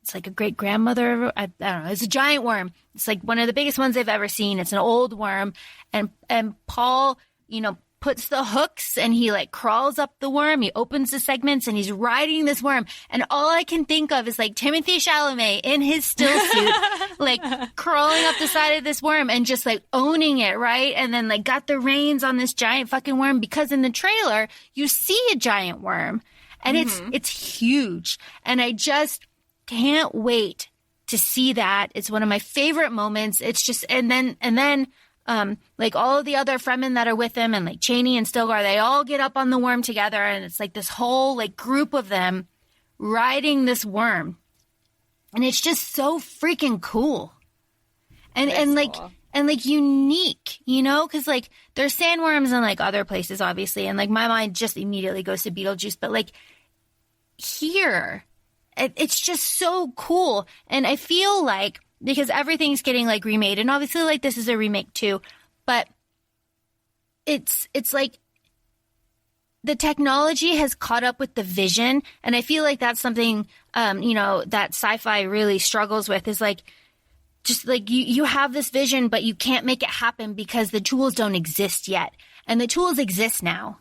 it's like a great grandmother. I don't know. It's a giant worm. It's like one of the biggest ones they've ever seen. It's an old worm. And Paul, puts the hooks and he like crawls up the worm. He opens the segments and he's riding this worm. And all I can think of is like Timothée Chalamet in his still suit, like crawling up the side of this worm and just like owning it, right? And then like got the reins on this giant fucking worm, because in the trailer you see a giant worm and it's huge. And I just can't wait to see that. It's one of my favorite moments. It's just, and then like all of the other Fremen that are with him, and like Chani and Stilgar, they all get up on the worm together, and it's like this whole like group of them riding this worm, and it's just so freaking cool, and like unique, because like there's sandworms in like other places, obviously, and like my mind just immediately goes to Beetlejuice, but like here, it's just so cool, and I feel like, because everything's getting like remade, and obviously like this is a remake too, but it's like the technology has caught up with the vision, and I feel like that's something that sci-fi really struggles with, is like just like you have this vision, but you can't make it happen because the tools don't exist yet, and the tools exist now.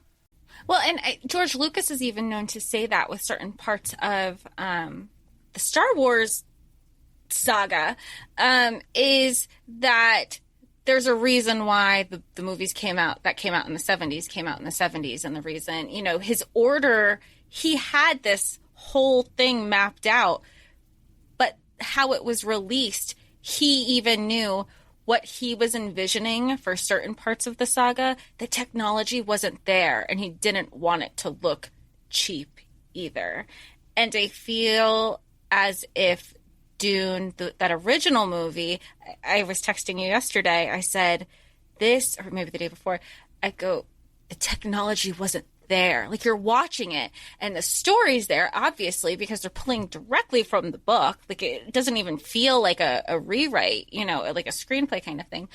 Well, and George Lucas is even known to say that with certain parts of the Star Wars saga, is that there's a reason why the movies came out in the 70s, and the reason, his order he had this whole thing mapped out, but how it was released, he even knew what he was envisioning for certain parts of the saga, the technology wasn't there, and he didn't want it to look cheap either. And I feel as if Dune, that original movie, I was texting you yesterday, I said this, or maybe the day before, I go, the technology wasn't there. Like, you're watching it and the story's there, obviously, because they're pulling directly from the book. Like, it doesn't even feel like a rewrite, you know, like a screenplay kind of thing.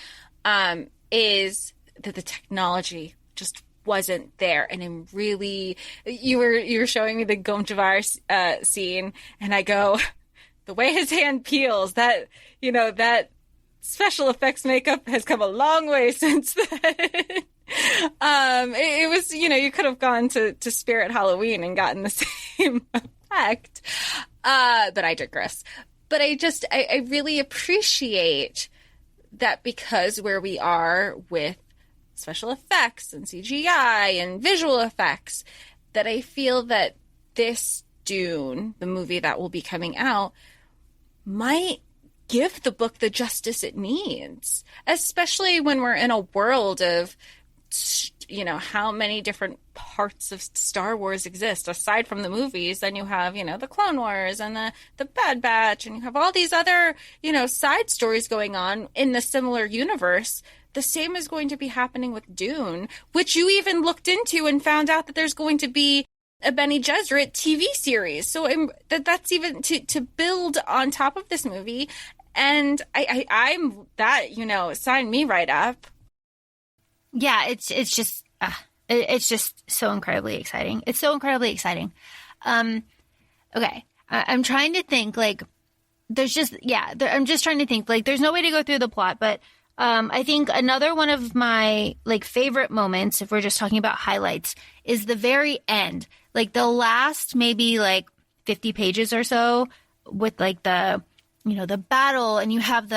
Is that the technology just wasn't there. And I'm really, you were showing me the Gomjavar scene, and I go, the way his hand peels, that, you know, that special effects makeup has come a long way since then. It was, you know, you could have gone to Spirit Halloween and gotten the same effect. But I digress. But I really appreciate that, because where we are with special effects and CGI and visual effects, that I feel that this Dune, the movie that will be coming out, might give the book the justice it needs, especially when we're in a world of, you know, how many different parts of Star Wars exist aside from the movies. Then you have, you know, the Clone Wars and the Bad Batch, and you have all these other, you know, side stories going on in the similar universe. The same is going to be happening with Dune, which you even looked into and found out that there's going to be a Bene Gesserit TV series. So that's even to build on top of this movie. And I'm that, you know, sign me right up. Yeah, it's just so incredibly exciting. It's so incredibly exciting. Okay, I'm trying to think, like, I'm just trying to think, like, there's no way to go through the plot, but I think another one of my, like, favorite moments, if we're just talking about highlights, is the very end. Like, the last maybe, like, 50 pages or so with, like, the, you know, the battle, and you have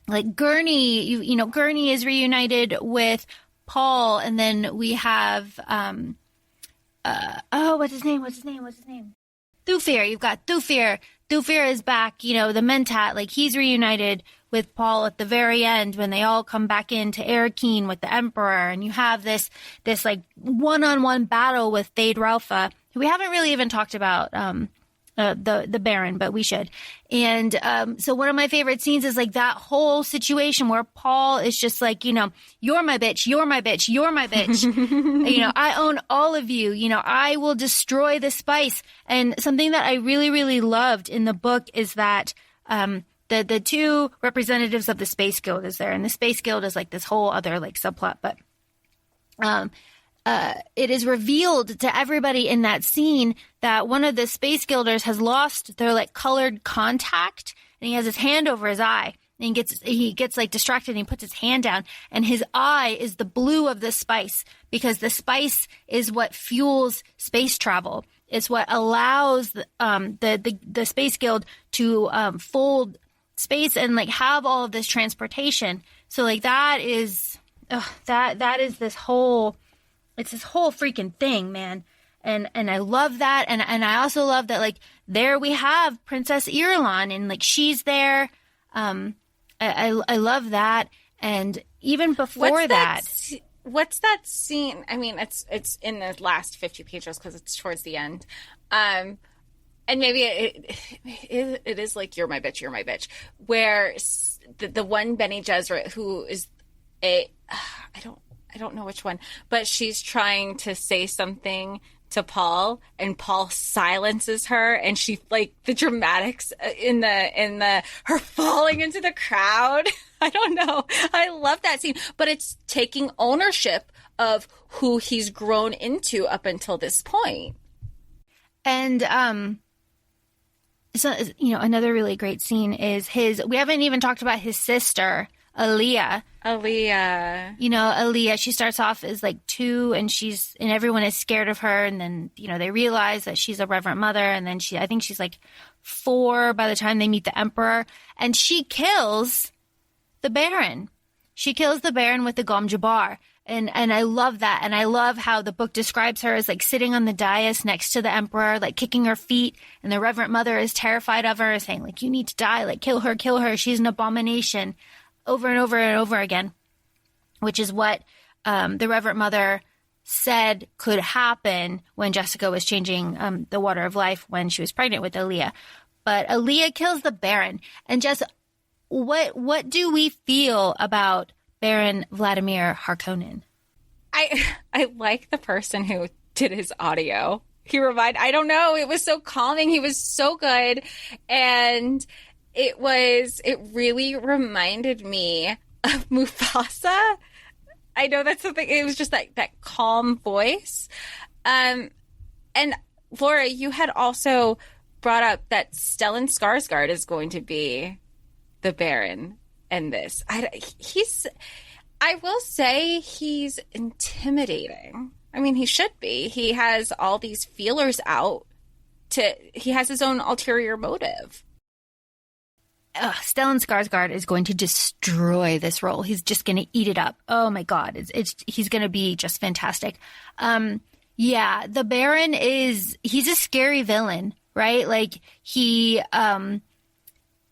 like Gurney, you know, Gurney is reunited with Paul, and then we have, what's his name? Thufir. You've got Thufir. Thufir is back, you know, the Mentat, like, he's reunited with Paul at the very end when they all come back into Arakeen with the Emperor, and you have this like one-on-one battle with Thade Ralpha, who we haven't really even talked about, the Baron, but we should. And so one of my favorite scenes is, like, that whole situation where Paul is just like, you know, you're my bitch, you're my bitch, you're my bitch. You know, I own all of you. You know, I will destroy the spice. And something that I really, really loved in the book is that the two representatives of the Space Guild is there. And the Space Guild is, like, this whole other, like, subplot. But it is revealed to everybody in that scene that one of the Space Guilders has lost their, like, colored contact, and he has his hand over his eye, and he gets like distracted, and he puts his hand down, and his eye is the blue of the spice, because the spice is what fuels space travel. It's what allows the Space Guild to fold space and, like, have all of this transportation. So, like, that is that is this whole. It's this whole freaking thing, man. And I love that. And I also love that, like, there we have Princess Irulan, and, like, she's there. I love that. And even before what's that scene? I mean, it's in the last 50 pages because it's towards the end. And maybe it is like, you're my bitch, where the one Bene Gesserit who is I don't know which one, but she's trying to say something to Paul, and Paul silences her, and she, like, the dramatics in the her falling into the crowd. I don't know. I love that scene, but it's taking ownership of who he's grown into up until this point. And so, you know, another really great scene is we haven't even talked about his sister, Aaliyah. You know, Aaliyah, she starts off as, like, 2, and everyone is scared of her. And then, you know, they realize that she's a Reverend Mother. And then I think she's, like, 4 by the time they meet the Emperor. And she kills the Baron. She kills the Baron with the Gom Jabbar. And I love that. And I love how the book describes her as like sitting on the dais next to the emperor, like kicking her feet. And the Reverend Mother is terrified of her, saying like, you need to die, like kill her, kill her. She's an abomination, over and over and over again, which is what the Reverend Mother said could happen when Jessica was changing the water of life when she was pregnant with Aaliyah. But Aaliyah kills the Baron. And just what do we feel about Baron Vladimir Harkonnen? I like the person who did his audio. I don't know, it was so calming. He was so good. And it really reminded me of Mufasa. I know that's something, it was just that calm voice. And Laura, you had also brought up that Stellan Skarsgård is going to be the Baron in this. I will say he's intimidating. I mean, he should be. He has all these feelers out. He has his own ulterior motive. Stellan Skarsgård is going to destroy this role. He's just going to eat it up. Oh my God. He's going to be just fantastic. Yeah, the Baron he's a scary villain, right? Like he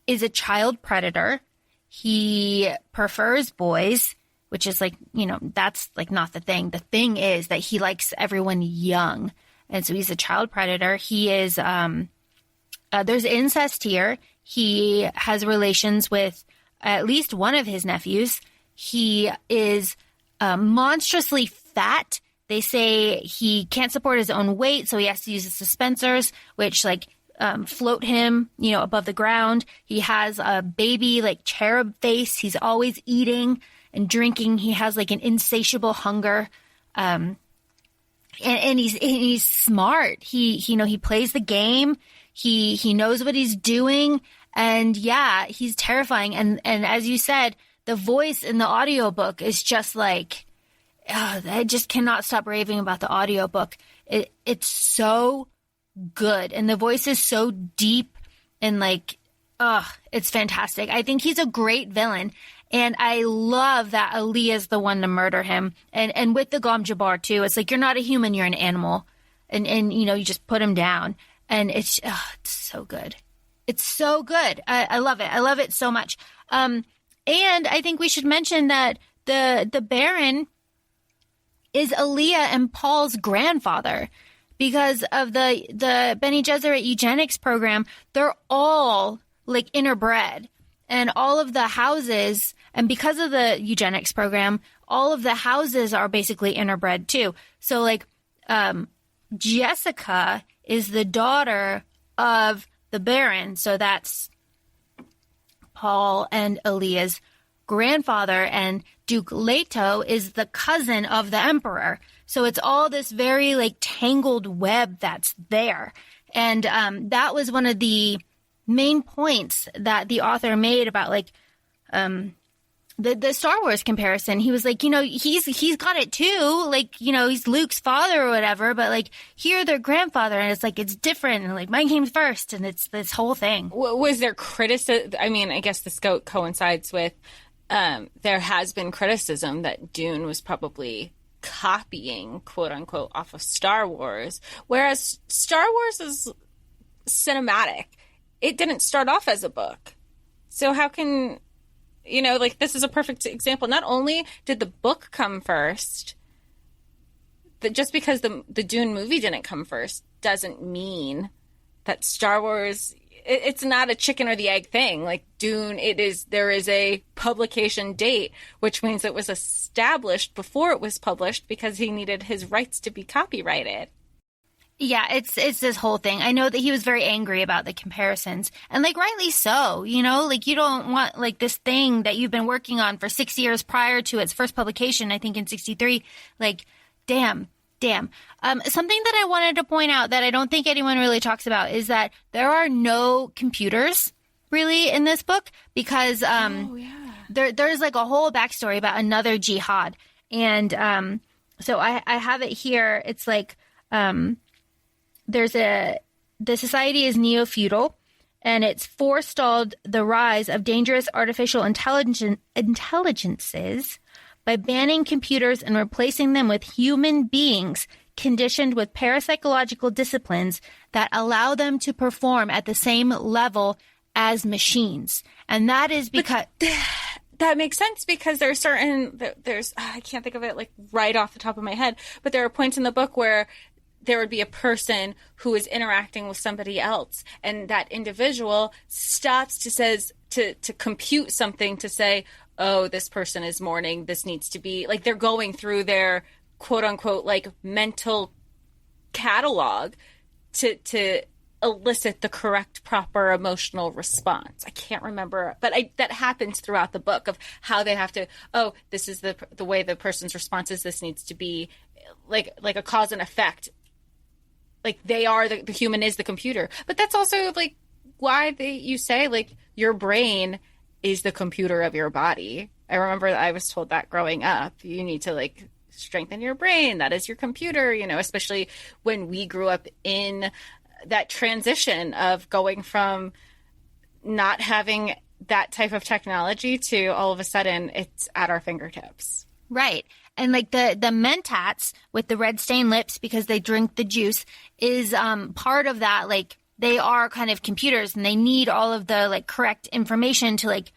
is a child predator. He prefers boys, which is like, that's like not the thing. The thing is that he likes everyone young. And so he's a child predator. He is, there's incest here. He has relations with at least one of his nephews. He is monstrously fat. They say he can't support his own weight, so he has to use the suspensors, which float him, above the ground. He has a baby cherub face. He's always eating and drinking. He has an insatiable hunger. And he's smart. He plays the game. He knows what he's doing. And yeah, he's terrifying. And as you said, the voice in the audiobook is just I just cannot stop raving about the audiobook. It's so good. And the voice is so deep and it's fantastic. I think he's a great villain. And I love that Aaliyah's the one to murder him. And with the Gom Jabbar too, it's you're not a human, you're an animal. And you just put him down. And it's so good. It's so good. I love it. I love it so much. And I think we should mention that the Baron is Aaliyah and Paul's grandfather. Because of the Bene Gesserit eugenics program, they're all interbred. And all of the houses, and because of the eugenics program, all of the houses are basically interbred too. So Jessica is the daughter of the Baron. So that's Paul and Aaliyah's grandfather, and Duke Leto is the cousin of the Emperor. So it's all this very tangled web that's there. And that was one of the main points that the author made about the Star Wars comparison. He was he's got it too. He's Luke's father or whatever, but here their grandfather, and it's different, and mine came first, and it's this whole thing. Was there criticism? I mean, I guess this coincides with there has been criticism that Dune was probably copying, quote unquote, off of Star Wars, whereas Star Wars is cinematic. It didn't start off as a book. So how can, this is a perfect example. Not only did the book come first, that just because the Dune movie didn't come first doesn't mean that Star Wars, it's not a chicken or the egg thing. Dune, there is a publication date, which means it was established before it was published because he needed his rights to be copyrighted. Yeah, it's this whole thing. I know that he was very angry about the comparisons, and rightly so. You don't want this thing that you've been working on for 6 years prior to its first publication, I think in 1963. Damn. Something that I wanted to point out that I don't think anyone really talks about is that there are no computers really in this book because there's a whole backstory about another jihad. And so I have it here. It's the society is neo-feudal, and it's forestalled the rise of dangerous artificial intelligences by banning computers and replacing them with human beings conditioned with parapsychological disciplines that allow them to perform at the same level as machines. And that is because... That makes sense because there's I can't think of it like right off the top of my head, but there are points in the book where there would be a person who is interacting with somebody else, and that individual stops to compute something to say, oh, this person is mourning, this needs to be, like, they're going through their quote unquote like mental catalog to elicit the correct, proper emotional response. I can't remember, but that happens throughout the book of how they have to, oh, this is the way the person's response is, this needs to be like a cause and effect. Like they are, the human is the computer. But that's also like why you say like your brain is the computer of your body. I remember I was told that growing up. You need to like strengthen your brain. That is your computer, especially when we grew up in that transition of going from not having that type of technology to all of a sudden it's at our fingertips. Right. And like the mentats with the red stained lips because they drink the juice is part of that. Like they are kind of computers and they need all of the like correct information to like,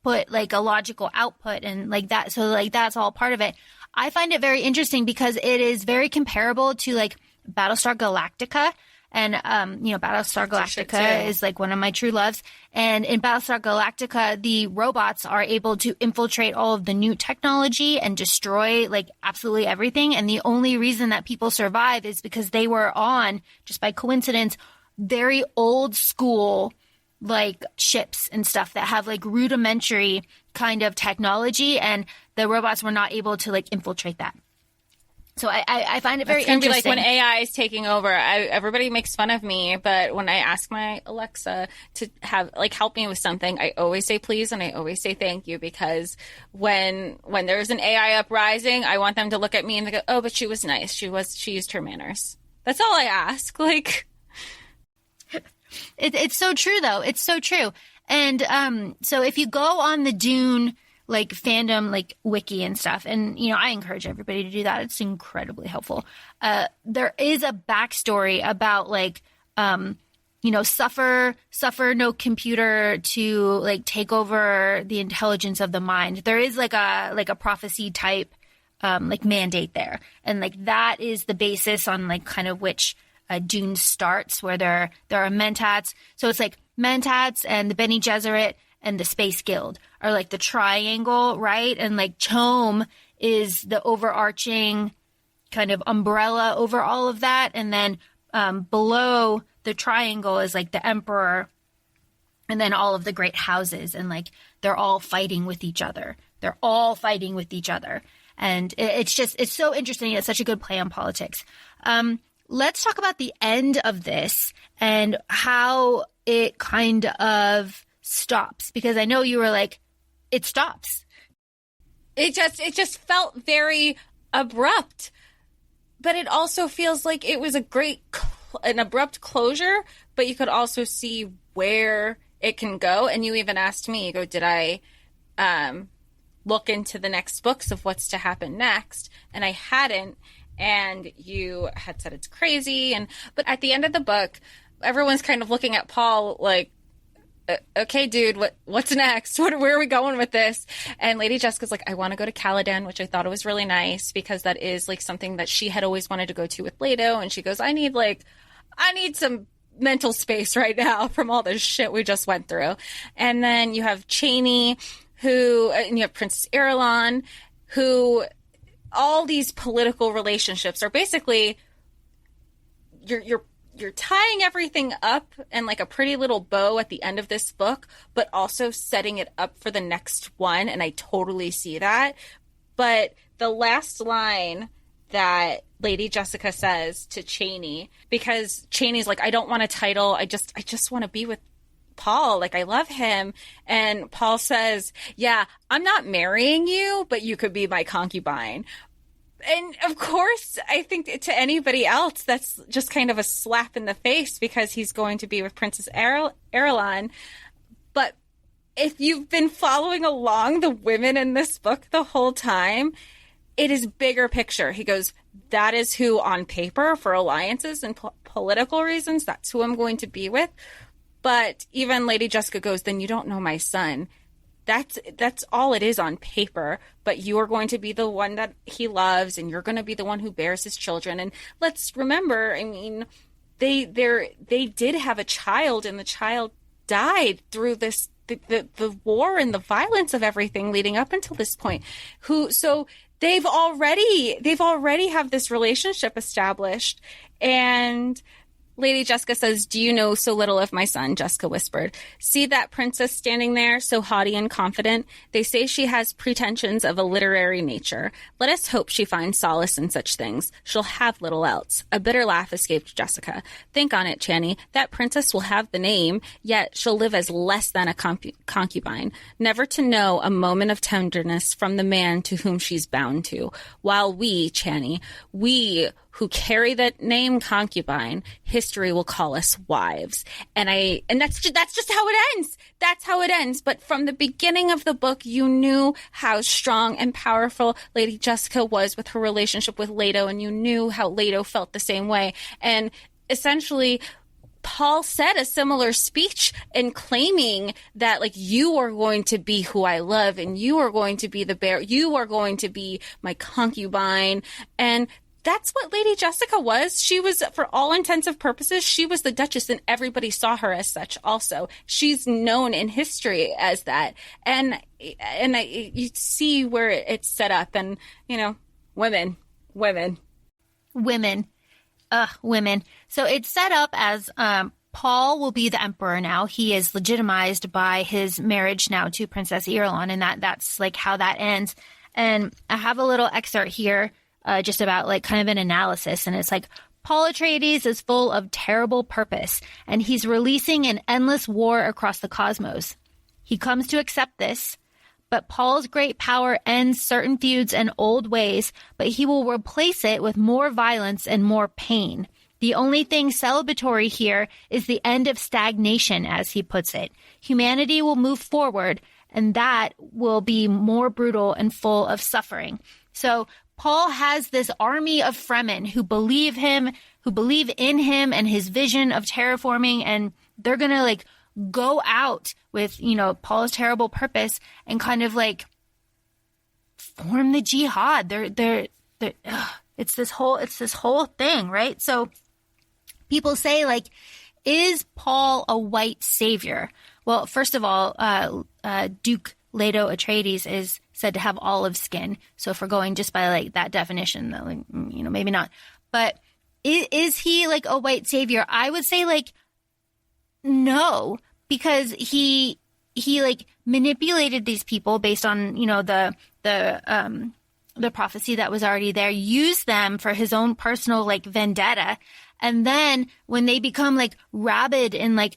put like a logical output and like that. So like that's all part of it. I find it very interesting because it is very comparable to like Battlestar Galactica. And, Battlestar Galactica is like one of my true loves. And in Battlestar Galactica, the robots are able to infiltrate all of the new technology and destroy like absolutely everything. And the only reason that people survive is because they were on, just by coincidence, very old school like ships and stuff that have like rudimentary kind of technology. And the robots were not able to like infiltrate that. So I find it very interesting. Like when AI is taking over, everybody makes fun of me, but when I ask my Alexa to have like help me with something, I always say please and I always say thank you, because when there's an AI uprising, I want them to look at me and they go, oh, but she was nice. She used her manners. That's all I ask. Like, it's so true though. It's so true. And so if you go on the Dune like fandom, like wiki and stuff. And, I encourage everybody to do that. It's incredibly helpful. There is a backstory about like, suffer no computer to like take over the intelligence of the mind. There is like a prophecy type, like mandate there. And like that is the basis on like kind of which Dune starts, where there are mentats. So it's like mentats and the Bene Gesserit and the Space Guild are like the triangle, right? And like Chom is the overarching kind of umbrella over all of that. And then below the triangle is like the Emperor and then all of the great houses. And like they're all fighting with each other. And it's so interesting. It's such a good play on politics. Let's talk about the end of this and how it kind of stops, because I know you were like, it stops. It just felt very abrupt, but it also feels like it was an abrupt closure, but you could also see where it can go. And you even asked me, you go, did I look into the next books of what's to happen next? And I hadn't. And you had said it's crazy. But at the end of the book, everyone's kind of looking at Paul like, okay, dude, what's next? Where are we going with this? And Lady Jessica's like, I want to go to Caladan, which I thought it was really nice because that is like something that she had always wanted to go to with Leto. And she goes, I need some mental space right now from all this shit we just went through. And then you have Chani, and you have Princess Irulan, who all these political relationships are basically you're tying everything up in like a pretty little bow at the end of this book, but also setting it up for the next one. And I totally see that. But the last line that Lady Jessica says to Chani, because Chani's like, I don't want a title. I just want to be with Paul. Like, I love him. And Paul says, yeah, I'm not marrying you, but you could be my concubine. And of course, I think to anybody else, that's just kind of a slap in the face because he's going to be with Princess Irulan. But if you've been following along the women in this book the whole time, it is bigger picture. He goes, that is who on paper for alliances and political reasons, that's who I'm going to be with. But even Lady Jessica goes, then you don't know my son. That's all it is on paper, but you are going to be the one that he loves, and you're going to be the one who bears his children. And let's remember, I mean, they did have a child, and the child died through this the war and the violence of everything leading up until this point. So they've already have this relationship established. And Lady Jessica says, do you know so little of my son? Jessica whispered. See that princess standing there, so haughty and confident? They say she has pretensions of a literary nature. Let us hope she finds solace in such things. She'll have little else. A bitter laugh escaped Jessica. Think on it, Channy. That princess will have the name, yet she'll live as less than a concubine, never to know a moment of tenderness from the man to whom she's bound to. While we, Channy, we who carry that name concubine, history will call us wives. And that's just how it ends. That's how it ends. But from the beginning of the book, you knew how strong and powerful Lady Jessica was with her relationship with Leto, and you knew how Leto felt the same way. And essentially, Paul said a similar speech in claiming that, like, you are going to be who I love, and you are going to be the bear. You are going to be my concubine. And that's what Lady Jessica was. She was, for all intents and purposes, she was the Duchess, and everybody saw her as such also. She's known in history as that. And you see where it's set up, and, you know, women. So it's set up as Paul will be the emperor now. He is legitimized by his marriage now to Princess Irulan, and that's like how that ends. And I have a little excerpt here just about like kind of an analysis, and it's like, Paul Atreides is full of terrible purpose, and he's releasing an endless war across the cosmos. He comes to accept this, but Paul's great power ends certain feuds and old ways, but he will replace it with more violence and more pain. The only thing celebratory here is the end of stagnation, as he puts it. Humanity will move forward, and that will be more brutal and full of suffering. So Paul has this army of Fremen who believe in him and his vision of terraforming, and they're going to like go out with, you know, Paul's terrible purpose and kind of like form the jihad. It's this whole thing, right? So people say, like, is Paul a white savior? Well, first of all, Duke Leto Atreides is said to have olive skin. So if we're going just by like that definition, like, you know, maybe not. But is he like a white savior? I would say like no, because he like manipulated these people based on, you know, the prophecy that was already there, used them for his own personal like vendetta. And then when they become like rabid in like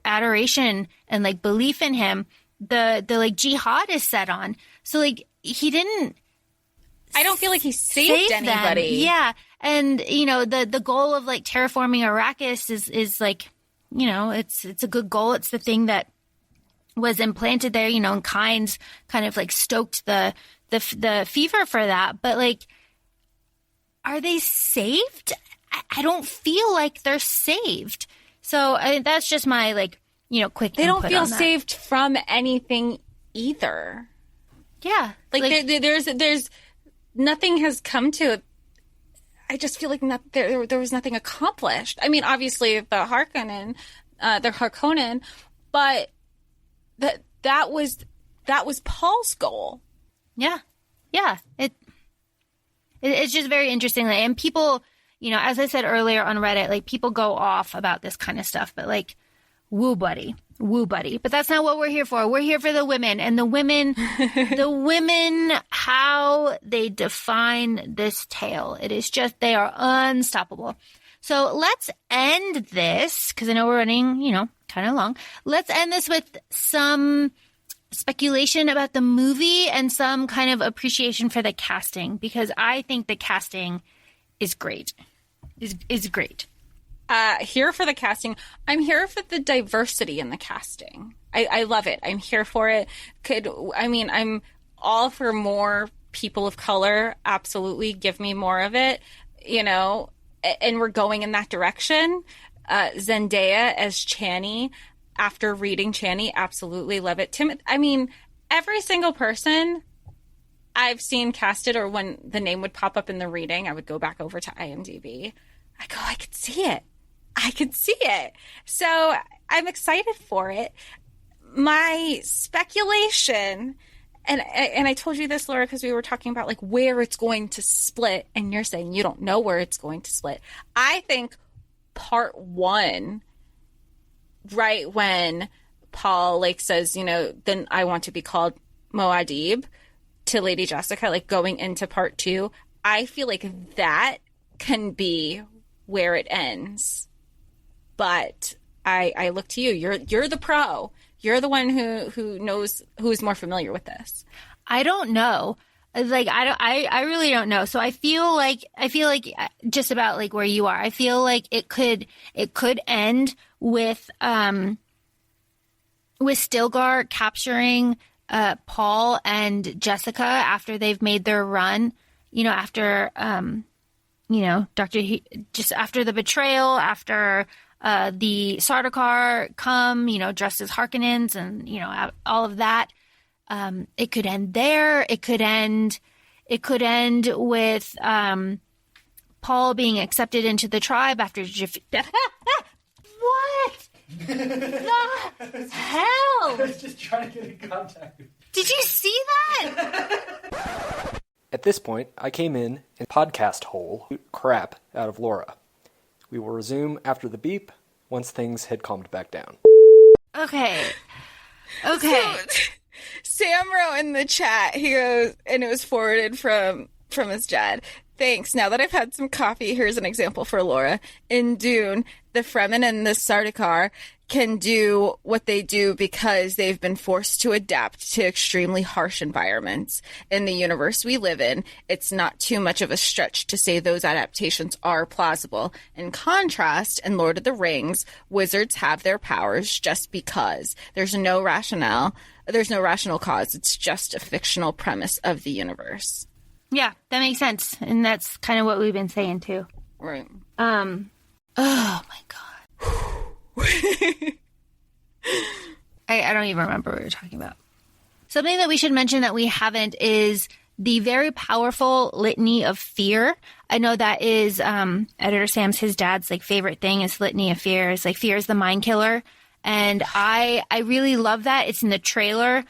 adoration and like belief in him, the like jihad is set on. So like he didn't. I don't feel like he saved anybody. Them. Yeah, and you know the goal of like terraforming Arrakis is like, you know, it's a good goal. It's the thing that was implanted there. You know, and kind of like stoked the fever for that. But like, are they saved? I don't feel like they're saved. So that's just my like, you know, quick. They don't feel saved from anything either. Yeah, like there's nothing has come to it. I just feel like there was nothing accomplished. I mean, obviously the Harkonnen, but that was Paul's goal. Yeah. It's just very interesting, and people, you know, as I said earlier on Reddit, like people go off about this kind of stuff, but like, woo buddy. But that's not what we're here for. We're here for the women, and the women, how they define this tale. It is just, they are unstoppable. So let's end this, because I know we're running, you know, kind of long. Let's end this with some speculation about the movie and some kind of appreciation for the casting, because I think the casting is great. Is great. Here for the casting. I'm here for the diversity in the casting. I love it. I'm here for it. I'm all for more people of color. Absolutely. Give me more of it, and we're going in that direction. Zendaya as Chani, after reading Chani, absolutely love it. Every single person I've seen casted, or when the name would pop up in the reading, I would go back over to IMDb. I could see it. So I'm excited for it. My speculation, and I told you this, Laura, because we were talking about like where it's going to split, and you're saying you don't know where it's going to split. I think part 1, right when Paul says, then I want to be called Muad'Dib to Lady Jessica, going into part 2, I feel like that can be where it ends. But I look to you. You're the pro. You're the one who knows, who is more familiar with this. I don't know. I really don't know. So I feel like just about where you are. I feel like it could end with Stilgar capturing Paul and Jessica after they've made their run. After just after the betrayal, after the Sardaukar come, dressed as Harkonnens, and all of that. It could end there. It could end with Paul being accepted into the tribe after What the hell? I was just trying to get in contact. Did you see that? At this point, I came in and podcast hole crap out of Laura. We will resume after the beep once things had calmed back down. Okay. So, Sam wrote in the chat, he goes, and it was forwarded from his dad. Thanks. Now that I've had some coffee, here's an example for Laura. In Dune, the Fremen and the Sardaukar can do what they do because they've been forced to adapt to extremely harsh environments. In the universe we live in, it's not too much of a stretch to say those adaptations are plausible. In contrast, in Lord of the Rings, wizards have their powers just because. There's no rational cause. It's just a fictional premise of the universe. Yeah, that makes sense. And that's kind of what we've been saying too. Right. Oh my God. I don't even remember what we were talking about. Something that we should mention that we haven't is the very powerful litany of fear. I know that is Editor Sam's, his dad's favorite thing is litany of fear. It's fear is the mind killer. And I really love that. It's in the trailer.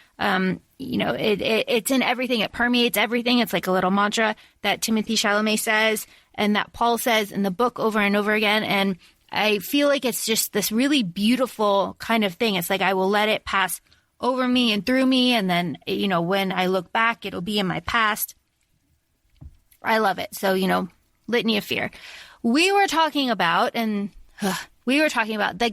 It's in everything. It permeates everything. It's like a little mantra that Timothée Chalamet says and that Paul says in the book over and over again. And I feel like it's just this really beautiful kind of thing. It's I will let it pass over me and through me. And then, when I look back, it'll be in my past. I love it. So, litany of fear. We were talking about the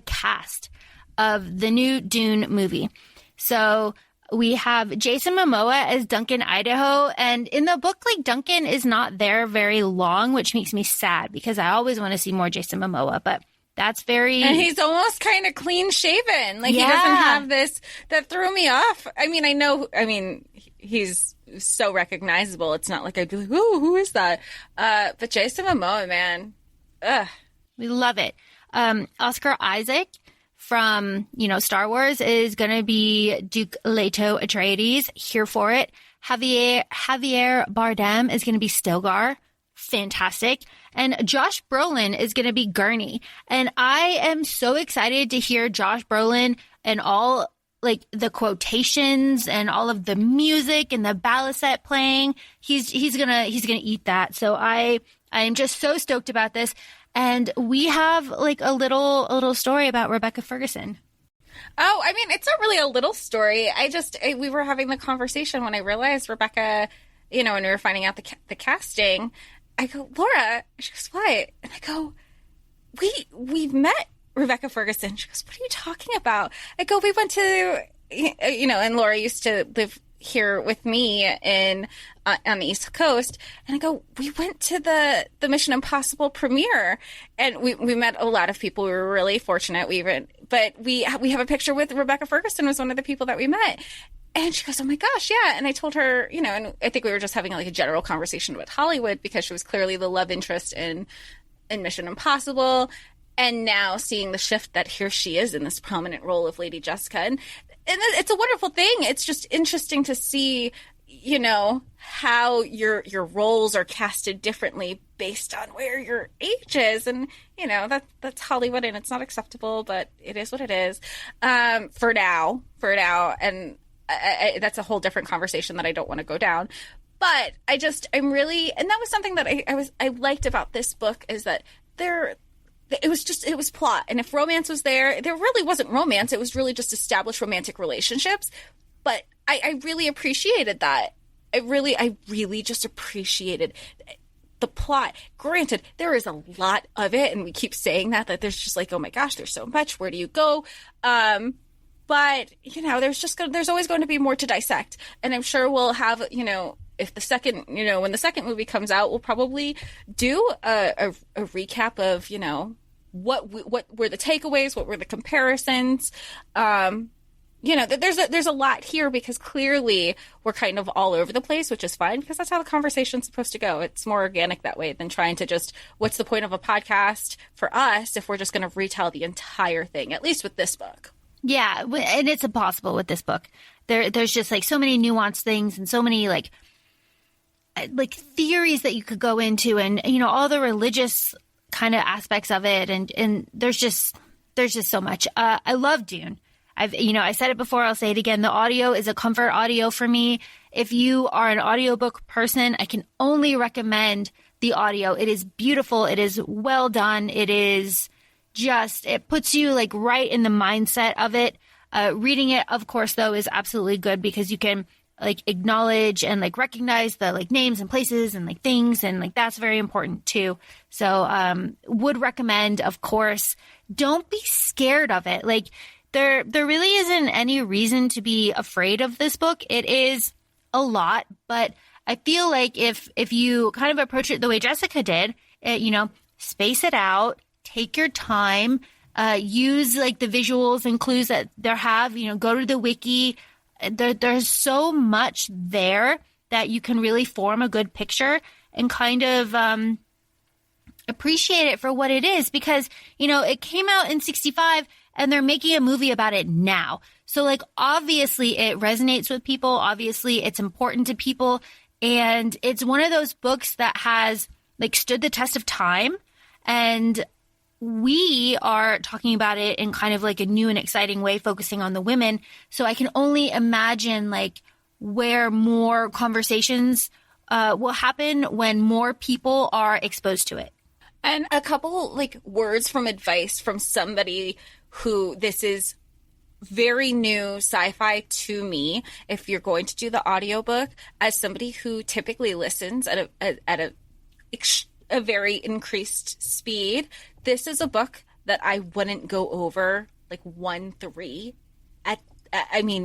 cast of the new Dune movie. So we have Jason Momoa as Duncan Idaho. And in the book, Duncan is not there very long, which makes me sad because I always want to see more Jason Momoa. But that's very... And he's almost kind of clean shaven. He doesn't have this... That threw me off. He's so recognizable. It's not like I'd be like, ooh, who is that? But Jason Momoa, man. Ugh. We love it. Oscar Isaac from, Star Wars is going to be Duke Leto Atreides. Here for it. Javier Bardem is going to be Stilgar. Fantastic. And Josh Brolin is going to be Gurney. And I am so excited to hear Josh Brolin and all the quotations and all of the music and the balisette playing. He's going to eat that. So I am just so stoked about this. And we have a little story about Rebecca Ferguson. Oh, it's not really a little story. We were having the conversation when I realized Rebecca, when we were finding out the casting, I go, Laura, she goes, what? And I go, we've met Rebecca Ferguson. She goes, what are you talking about? I go, we went to, and Laura used to live here with me in on the East Coast, and I go, we went to the Mission Impossible premiere, and we met a lot of people. We were really fortunate. But we have a picture with Rebecca Ferguson, was one of the people that we met. And she goes, oh my gosh, yeah. And I told her, and I think we were just having like a general conversation about Hollywood, because she was clearly the love interest in Mission Impossible. And now seeing the shift that here she is in this prominent role of Lady Jessica. And it's a wonderful thing. It's just interesting to see, how your roles are casted differently based on where your age is. And, that's Hollywood, and it's not acceptable, but it is what it is for now. And that's a whole different conversation that I don't want to go down. But I'm really, and that was something that I liked about this book, is that it was plot. And if romance was there really wasn't romance. It was really just established romantic relationships. But I really appreciated that. I really just appreciated the plot. Granted, there is a lot of it, and we keep saying that there's just like, oh my gosh, there's so much. Where do you go? But, there's always going to be more to dissect. And I'm sure we'll have, if the second, when the second movie comes out, we'll probably do a recap of, what were the takeaways, what were the comparisons. There's a lot here, because clearly we're kind of all over the place, which is fine, because that's how the conversation's supposed to go. It's more organic that way than trying to just, what's the point of a podcast for us if we're just going to retell the entire thing, at least with this book. Yeah, and it's impossible with this book. There's just like so many nuanced things, and so many like theories that you could go into, and all the religious kind of aspects of it, and there's just so much. I love Dune. I said it before, I'll say it again. The audio is a comfort audio for me. If you are an audiobook person, I can only recommend the audio. It is beautiful. It is well done. It puts you like right in the mindset of it. Reading it, of course, though, is absolutely good, because you can like acknowledge and like recognize the like names and places and like things, and like that's very important too. So would recommend, of course. Don't be scared of it. Like there really isn't any reason to be afraid of this book. It is a lot, but I feel like if you kind of approach it the way Jessica did, space it out. Take your time, use like the visuals and clues that there have, go to the wiki. There's so much there that you can really form a good picture and kind of appreciate it for what it is, because, it came out in 1965 and they're making a movie about it now. So like, obviously it resonates with people. Obviously it's important to people. And it's one of those books that has like stood the test of time. And we are talking about it in kind of like a new and exciting way, focusing on the women. So I can only imagine like where more conversations will happen when more people are exposed to it. And a couple like words from advice from somebody who this is very new sci-fi to me. If you're going to do the audiobook, as somebody who typically listens at a very increased speed, this is a book that I wouldn't go over like 1-3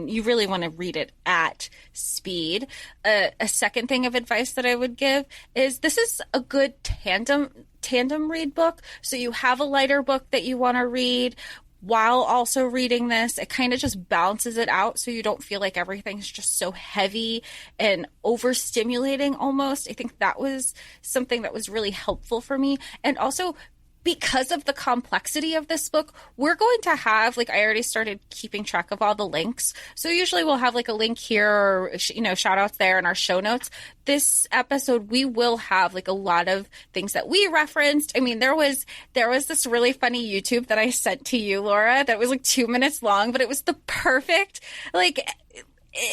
you really want to read it at speed. A second thing of advice that I would give is this is a good tandem read book. So you have a lighter book that you want to read while also reading this. It kind of just balances it out, so you don't feel like everything's just so heavy and overstimulating almost. I think that was something that was really helpful for me. And also, because of the complexity of this book, we're going to have, like, I already started keeping track of all the links. So usually we'll have like a link here or, shout outs there in our show notes. This episode, we will have like a lot of things that we referenced. I mean, there was this really funny YouTube that I sent to you, Laura, that was like 2 minutes long, but it was the perfect, like,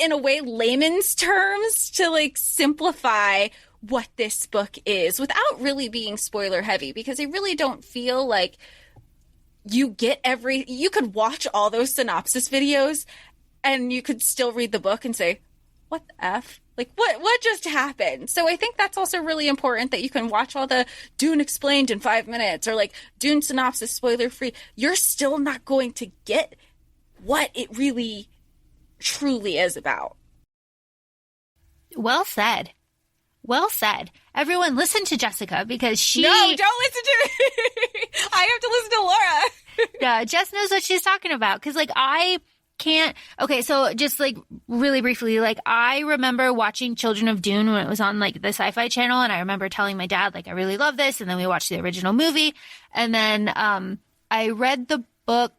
in a way, layman's terms to like simplify what this book is without really being spoiler heavy, because I really don't feel like you could watch all those synopsis videos and you could still read the book and say, what the F? Like, what just happened? So I think that's also really important, that you can watch all the Dune explained in 5 minutes or like Dune synopsis spoiler free. You're still not going to get what it really truly is about. Well said. Well said. Everyone listen to Jessica because she... No, don't listen to me. I have to listen to Laura. Yeah, Jess knows what she's talking about. Because, like, I can't... Okay, so just, like, really briefly, like, I remember watching Children of Dune when it was on, like, the Sci-Fi channel. And I remember telling my dad, like, I really love this. And then we watched the original movie. And then I read the book...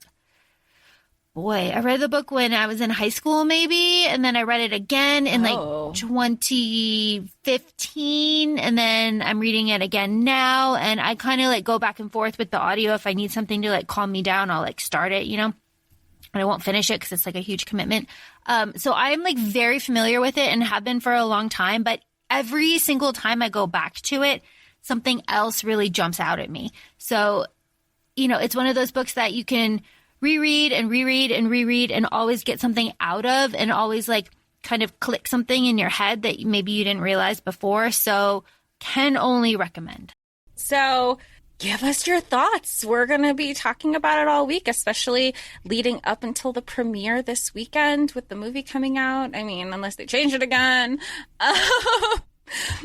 I read the book when I was in high school, maybe, and then I read it again in like 2015, and then I'm reading it again now, and I kind of like go back and forth with the audio. If I need something to like calm me down, I'll like start it, you know, and I won't finish it because it's like a huge commitment. So I'm like very familiar with it and have been for a long time, but every single time I go back to it, something else really jumps out at me. So, you know, it's one of those books that you can reread and reread and reread and always get something out of, and always like kind of click something in your head that maybe you didn't realize before. So can only recommend. So give us your thoughts. We're going to be talking about it all week, especially leading up until the premiere this weekend with the movie coming out. I mean, unless they change it again.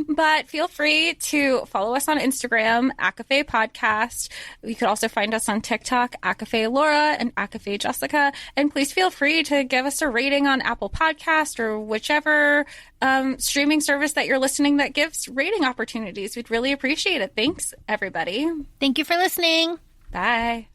But feel free to follow us on Instagram, ACOFAE Podcast. You could also find us on TikTok, ACOFAE Laura and ACOFAE Jessica. And please feel free to give us a rating on Apple Podcast or whichever streaming service that you're listening that gives rating opportunities. We'd really appreciate it. Thanks, everybody. Thank you for listening. Bye.